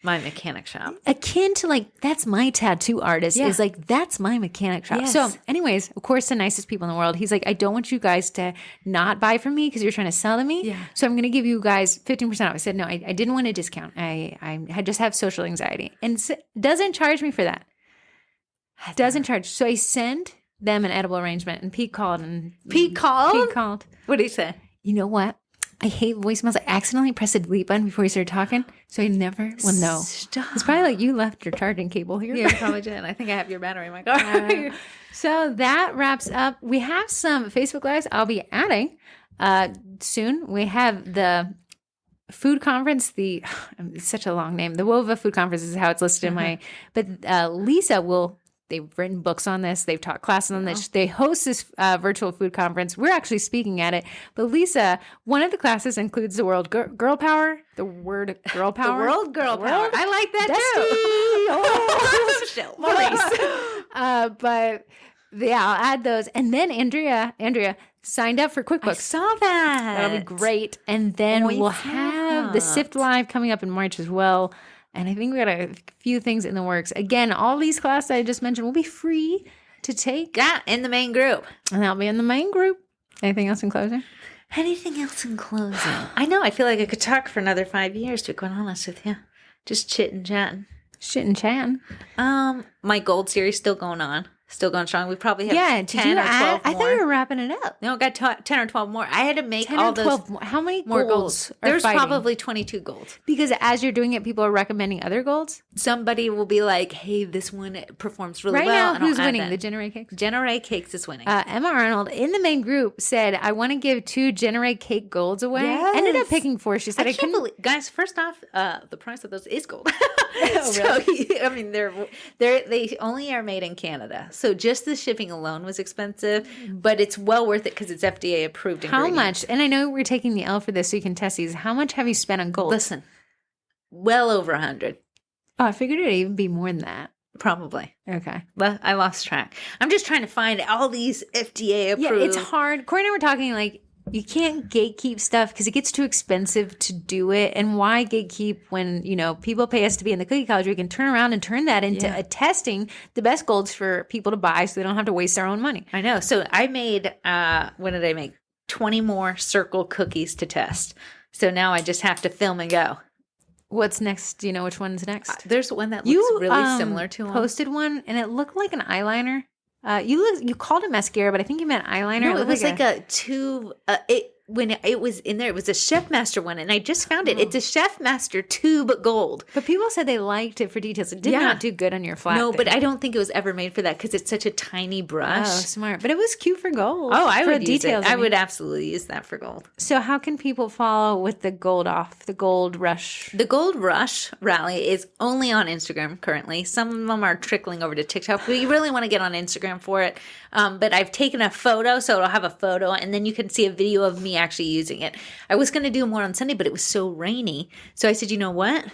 my mechanic shop. Akin to like, that's my tattoo artist is like, that's my mechanic shop. Yes. So anyways, of course, the nicest people in the world. He's like, I don't want you guys to not buy from me because you're trying to sell to me. Yeah. So I'm going to give you guys 15% off. I said, no, I didn't want a discount. I just have social anxiety and doesn't charge me for that. Doesn't charge. So I send them an edible arrangement and Pete called. Pete called? What did he say? You know what? I hate voicemails. I accidentally pressed the delete button before he started talking, so I never will know. Stop. It's probably like you left your charging cable here. Yeah, you probably did. I think I have your battery in my car. So that wraps up. We have some Facebook Lives I'll be adding soon. We have the food conference, it's such a long name. The WOVA food conference is how it's listed in my, but Lisa they've written books on this. They've taught classes on this. They host this virtual food conference. We're actually speaking at it. But Lisa, one of the classes includes the word girl power. The word girl power. The world girl power. I like that too. But yeah, I'll add those. And then Andrea signed up for QuickBooks. I saw that. That'll be great. And then we'll have the SIFT Live coming up in March as well. And I think we got a few things in the works. Again, all these classes I just mentioned will be free to take. Yeah, in the main group. And that'll be in the main group. Anything else in closing? Anything else in closing? I know. I feel like I could talk for another 5 years, to be quite honest with you. Just chit-and-chatting. Chit-and-chatting. My gold series still going on. Still going strong. We probably have 10 or 12 more. I thought you were wrapping it up. No, I got 10 or 12 more. I had to make all those. More. How many more golds? There's probably 22 golds. Because as you're doing it, people are recommending other golds? Somebody will be like, hey, this one performs really well. Right now, who's winning? The Generate Cakes? Generate Cakes is winning. Emma Arnold in the main group said, I want to give 2 Generate Cake golds away. Yes. Ended up picking 4. She said, I can't believe. Guys, first off, the price of those is gold. Oh, really? I mean, they only are made in Canada. So just the shipping alone was expensive, but it's well worth it because it's FDA approved. How much? And I know we're taking the L for this so you can test these. How much have you spent on gold? Listen, well over 100. Oh, I figured it'd even be more than that. Probably. Okay. But I lost track. I'm just trying to find all these FDA approved. Yeah, it's hard. Corey and I were talking like You can't gatekeep stuff because it gets too expensive to do it. And why gatekeep when, people pay us to be in the cookie college? We can turn around and turn that into a testing the best golds for people to buy so they don't have to waste their own money. I know. So I made, what did I make? 20 more circle cookies to test. So now I just have to film and go. What's next? Do you know which one's next? There's one that looks really similar to one. Posted one and it looked like an eyeliner. You called it mascara, but I think you meant eyeliner. No, it was like a tube. When it was in there, it was a Chef Master one, and I just found it. It's a Chef Master tube gold. But people said they liked it for details. It did not do good on your flat. No, thing. but I don't think it was ever made for that because it's such a tiny brush. Oh, smart. But it was cute for gold. Oh, I would use details. I would absolutely use that for gold. So how can people follow with the gold rush? The Gold Rush rally is only on Instagram currently. Some of them are trickling over to TikTok. But you really want to get on Instagram for it. But I've taken a photo, so it'll have a photo, and then you can see a video of me actually using it. I was going to do more on Sunday, but it was so rainy. So I said, you know what?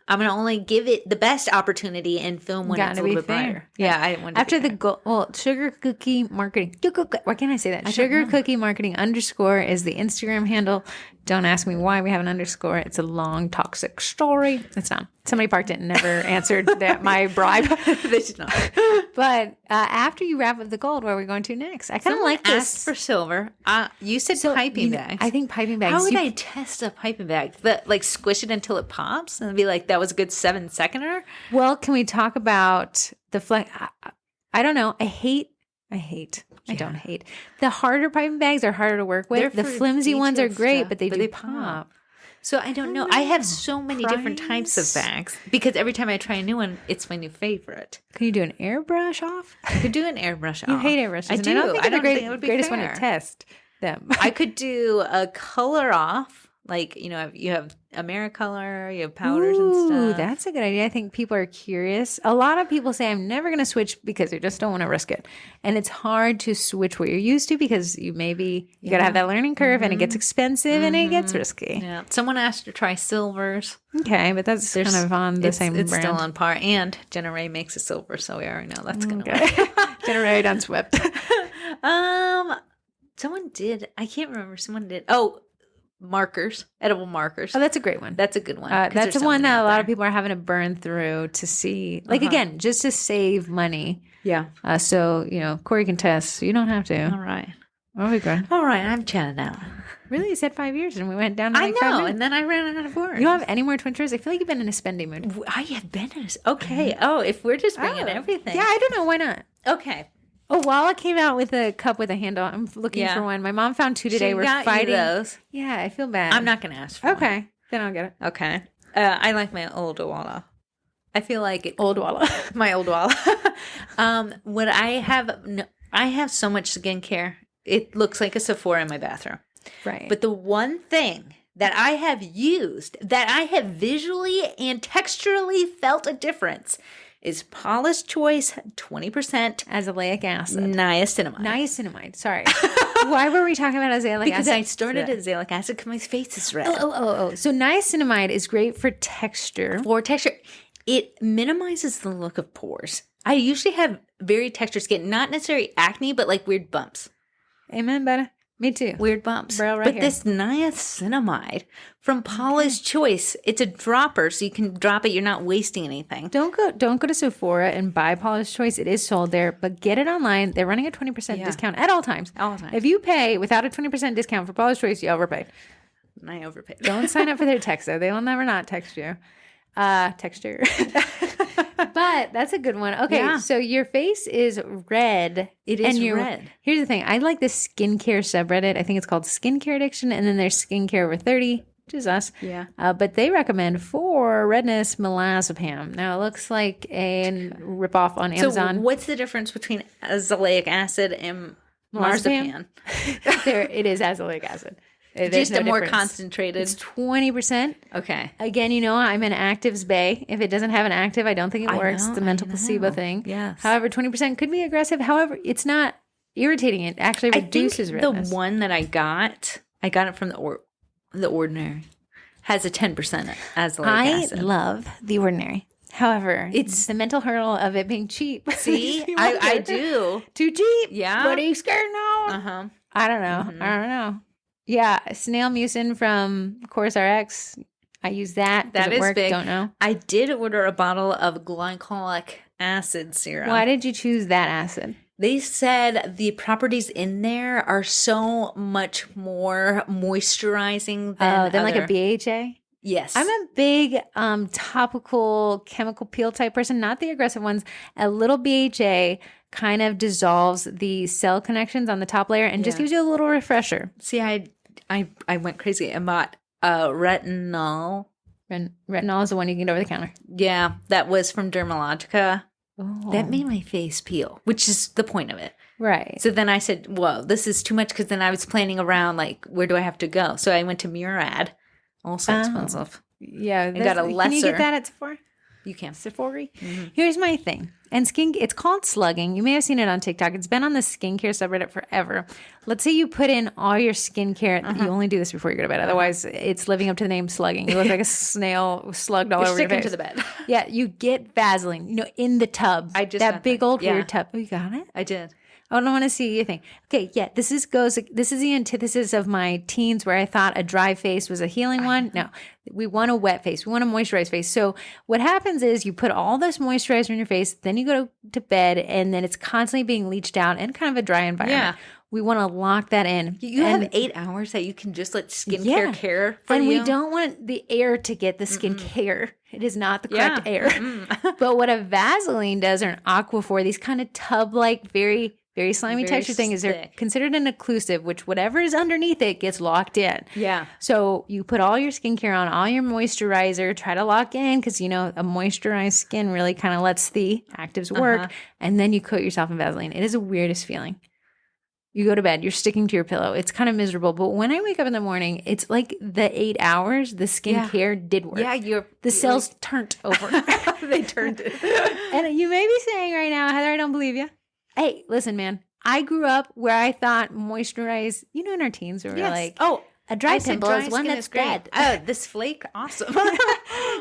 I'm going to only give it the best opportunity and film when it's a little bit brighter. Yeah, I wanted after the sugar cookie marketing. Why can't I say that? Sugar cookie marketing _ is the Instagram handle. Don't ask me why we have an underscore. It's a long toxic story. It's not. Somebody parked it and never answered my bribe. They did not. But after you wrap up the gold, where are we going to next? I kind of like this. Asked for silver. You said piping bags. I think piping bags. How would I test a piping bag? Squish it until it pops and be like, that was a good 7-seconder? Well, can we talk about the flex? I don't know. I don't hate. The harder piping bags are harder to work with. The flimsy ones are great, but they pop. So I don't know. I have so many different types of bags because every time I try a new one, it's my new favorite. Can you do an airbrush off? I could do an airbrush off. You hate airbrushes. I do. I don't think it would be greatest fair. one to test them. I could do a color off. Like, you have AmeriColor, you have powders and stuff. Ooh, that's a good idea. I think people are curious. A lot of people say, I'm never going to switch because they just don't want to risk it. And it's hard to switch what you're used to because you got to have that learning curve and it gets expensive and it gets risky. Yeah. Someone asked to try silvers. Okay, but that's kind of on the same brand. It's still on par. And Jenna Ray makes a silver, so we already know that's going to work. Jenna Ray done swept. Someone did. I can't remember. Someone did. Oh, markers, edible markers. Oh, that's a great one. That's a good one. That's the one that a lot of people are having to burn through to see. Again, just to save money. Yeah. So, Corey can test. So you don't have to. All right. Oh, we good. All right. I'm chatting out. Really? You said 5 years and we went down to 5 minutes? I know. And then I ran out of words. You don't have any more twin tours? I feel like you've been in a spending mood. I have been in a... Okay. Oh, if we're just bringing everything. Yeah, I don't know. Why not? Okay. Oh, Walla came out with a cup with a handle. I'm looking for one. My mom found 2 today. We're fighting those. Yeah, I feel bad. I'm not going to ask for one. Then I'll get it. Okay. I like my old Walla. I feel like it. Old Walla. My old Walla. What I have so much skincare. It looks like a Sephora in my bathroom. Right. But the one thing that I have used, that I have visually and texturally felt a difference, is Paula's Choice 20% azelaic acid. Niacinamide. Sorry. Why were we talking about azelaic acid? Because I started azelaic acid because my face is red. Oh. So niacinamide is great for texture. It minimizes the look of pores. I usually have very textured skin, not necessarily acne, but like weird bumps. Amen, Betta. Me too. Weird bumps. Bro, but this niacinamide from Paula's Choice, it's a dropper, so you can drop it. You're not wasting anything. Don't go to Sephora and buy Paula's Choice. It is sold there, but get it online. They're running a 20% discount at all times. If you pay without a 20% discount for Paula's Choice, you overpaid. I overpaid. Don't sign up for their text, though. They will never not text you. Texture. But that's a good one. Okay, so your face is red. It is red. Here's the thing. I like this skincare subreddit. I think it's called Skincare Addiction. And then there's Skincare Over 30, which is us. Yeah. But they recommend for redness milazepam. Now, it looks like a ripoff on Amazon. So what's the difference between azelaic acid and marzipan? It is azelaic acid. Just a more concentrated. It's 20%. Okay. Again, I'm an actives bay. If it doesn't have an active, I don't think it works. The mental placebo thing. Yes. However, 20% could be aggressive. However, it's not irritating. It actually reduces redness. The one that I got it from the Ordinary, has a 10% azelaic acid. I love The Ordinary. However, it's the mental hurdle of it being cheap. See, I do. Too cheap. Yeah. What are you scared now? Uh-huh. I don't know. I don't know. Yeah, snail mucin from Course RX. I use that. Does That it is work? big. Don't know. I did order a bottle of glycolic acid serum. Why did you choose that acid? They said the properties in there are so much more moisturizing than Then like a other- BHA? Yes. I'm a big topical chemical peel type person, not the aggressive ones. A little BHA kind of dissolves the cell connections on the top layer and just Yeah. gives you a little refresher. See, I went crazy and bought retinol. Retinol is the one you can get over the counter. Yeah, that was from Dermalogica. Oh. That made my face peel, which is the point of it. Right. So then I said, whoa, this is too much, because then I was planning around, like, where do I have to go? So I went to Murad. Also expensive. Yeah. got a Can you lesser- get that at Sephora? You can. Sephora. Here's my thing. And it's called slugging. You may have seen it on TikTok. It's been on the skincare subreddit forever. Let's say you put in all your skincare. You only do this before you go to bed. Otherwise, it's living up to the name slugging. You look like a snail slugged all over your Sticking face. to the bed. Yeah, you get Vaseline, in the tub. I just that got big that. old Yeah. weird tub. Oh, you got it? I did. I don't want to see your thing. Okay, yeah, this is the antithesis of my teens where I thought a dry face was a healing one. No, we want a wet face. We want a moisturized face. So what happens is you put all this moisturizer in your face, then you go to bed, and then it's constantly being leached out in kind of a dry environment. Yeah. We want to lock that in. You have 8 hours that you can just let skincare Yeah. care for And you. we don't want the air to get the skincare. It is not the correct Yeah. air. But what a Vaseline does, or an Aquaphor, these kind of tub-like, very, very slimy Very texture thing, is they're thick. considered an occlusive, which whatever is underneath it gets locked in. Yeah. So you put all your skincare on, all your moisturizer, try to lock in because, a moisturized skin really kind of lets the actives work. And then you coat yourself in Vaseline. It is the weirdest feeling. You go to bed, you're sticking to your pillow. It's kind of miserable. But when I wake up in the morning, it's like the 8 hours, the skincare did work. Yeah, The cells turned over. they turned it. And you may be saying right now, Heather, I don't believe you. Hey, listen, man. I grew up where I thought moisturize, in our teens, where we're like, a dry pimple is one that's dead. Oh, this flake, awesome.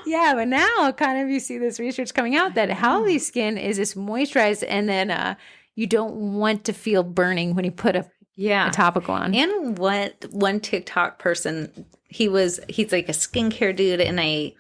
Yeah, but now kind of you see this research coming out that healthy skin is this moisturized, and then you don't want to feel burning when you put a topical on. And what one TikTok person, he's like a skincare dude and a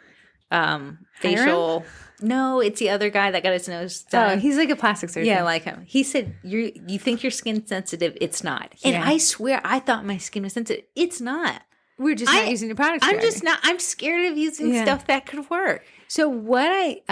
facial. No, it's the other guy that got his nose done. Oh, he's like a plastic surgeon. Yeah, I like him. He said, you think your skin's sensitive. It's not. And I swear, I thought my skin was sensitive. It's not. We're just not using the products. I'm just not. I'm scared of using stuff that could work. So what I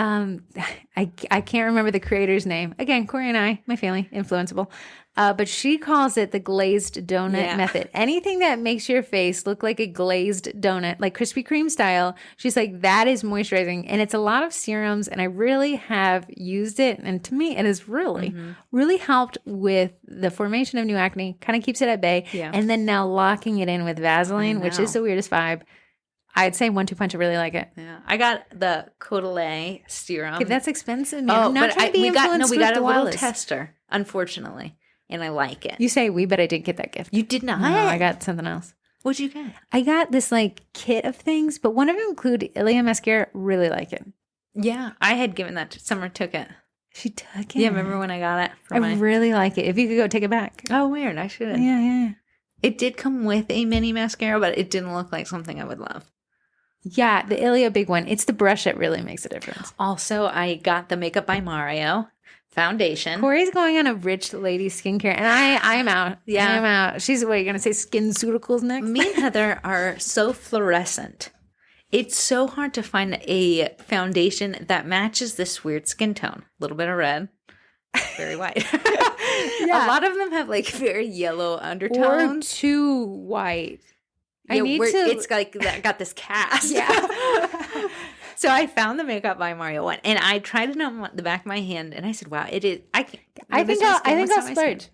can't remember the creator's name. Again, Corey and I, my family, influenceable. But she calls it the glazed donut method. Anything that makes your face look like a glazed donut, like Krispy Kreme style, she's like, that is moisturizing. And it's a lot of serums, and I really have used it. And to me, it has really, really helped with the formation of new acne, kind of keeps it at bay. Yeah. And then now locking it in with Vaseline, which is the weirdest vibe. I'd say 1-2 punch. I really like it. Yeah, I got the Codalet serum. Okay, that's expensive, man. Oh, I'm not but trying to be we got influenced a with the little wildest. tester, unfortunately, and I like it. You say we, but I didn't get that gift. You did not. No, I got something else. What'd you get? I got this like kit of things, but one of them include Ilia mascara. Really like it. Yeah, I had given that to Summer. Took it. She took it. Yeah, remember when I got it? I really like it. If you could go take it back. Oh, weird. I should. Yeah. It did come with a mini mascara, but it didn't look like something I would love. Yeah, the Ilia big one. It's the brush that really makes a difference. Also, I got the Makeup by Mario foundation. Corey's going on a rich lady skincare, and I'm out. Yeah. I'm out. She's, what, are you going to say SkinCeuticals next? Me and Heather are so fluorescent. It's so hard to find a foundation that matches this weird skin tone. A little bit of red, very white. Yeah. A lot of them have like very yellow Or undertones. too white. I Yeah, need where to. it's like that got this cast. Yeah. So I found the Makeup by Mario one, and I tried it on the back of my hand, and I said, "Wow, it is." I think I'll splurge.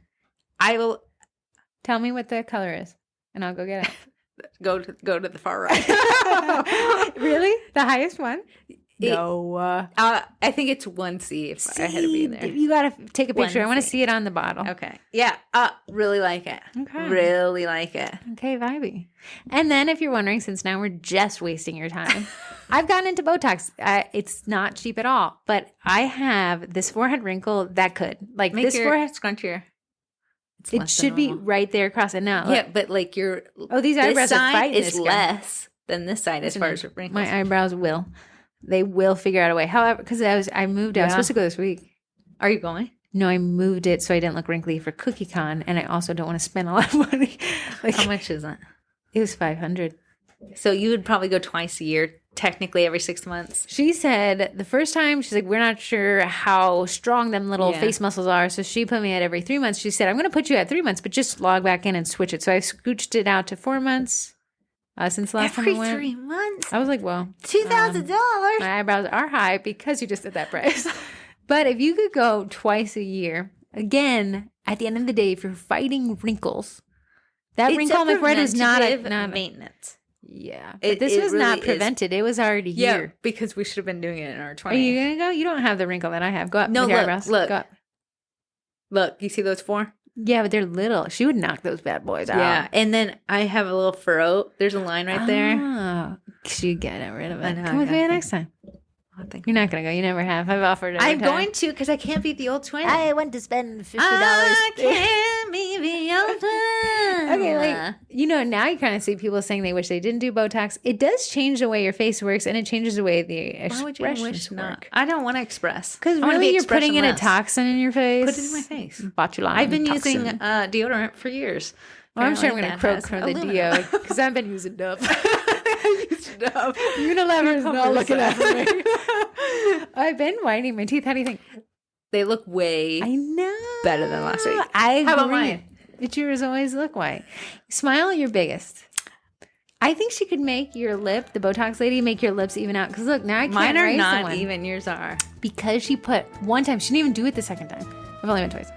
I will Tell me what the color is, and I'll go get it. go to the far right. Really? The highest one? I think it's 1C. If I had to be in there. You got to take a picture. I want to 1C. see it on the bottle. Okay. Yeah. Really like it. Okay. Really like it. Okay, vibey. And then if you're wondering, since now we're just wasting your time, I've gotten into Botox. It's not cheap at all, but I have this forehead wrinkle that could. Like Make this your forehead. scrunchier. It should be right there across it now. Yeah, but like your these eyebrows are fighting is this guy. less than this side as far as wrinkles. My eyebrows they will figure out a way. However, because I moved, I was supposed to go this week. Are you going? No, I moved it so I didn't look wrinkly for CookieCon, and I also don't want to spend a lot of money. Like, how much is it? It was $500. So you would probably go twice a year, technically every 6 months. She said the first time, she's like, we're not sure how strong them little face muscles are. So she put me at every 3 months. She said, I'm going to put you at 3 months, but just log back in and switch it. So I scooched it out to 4 months since the last time I went. Every 3 months? I was like, well. $2,000? My eyebrows are high because you just did that price. But if you could go twice a year, again, at the end of the day, if you're fighting wrinkles, that wrinkle on my forehead is not maintenance. Yeah, but this was really not prevented. It was already here. Yeah, because we should have been doing it in our 20s. Are you going to go? You don't have the wrinkle that I have. Go up. No, with your eyebrows. Look. Go up. Look, you see those 4? Yeah, but they're little. She would knock those bad boys out. Yeah, and then I have a little furrow. There's a line right there. Oh, she'd get rid of it. Know, Come with me next time. You're not going to go. You never have. I've offered it. I'm going to because I can't beat the old twin. I want to spend $50. I can't beat the old twin. Okay, like, now you kind of see people saying they wish they didn't do Botox. It does change the way your face works, and it changes the way the expressions work. I don't want to express. Because really, you're putting in a toxin in your face. Put it in my face. Botulinum I've been toxin. using deodorant for years. Well, I'm sure I'm going to croak from the deo because I've been using Dove. Unilever is not looking at me. I've been whitening my teeth. How do you think? They look way better than last week. I agree. How about mine? But yours always look white. Smile your biggest. I think she could make your lip, the Botox lady, make your lips even out. Because look, now I can't Mine are raise not one. even. Yours are. Because she put one time. She didn't even do it the second time. I've only been twice.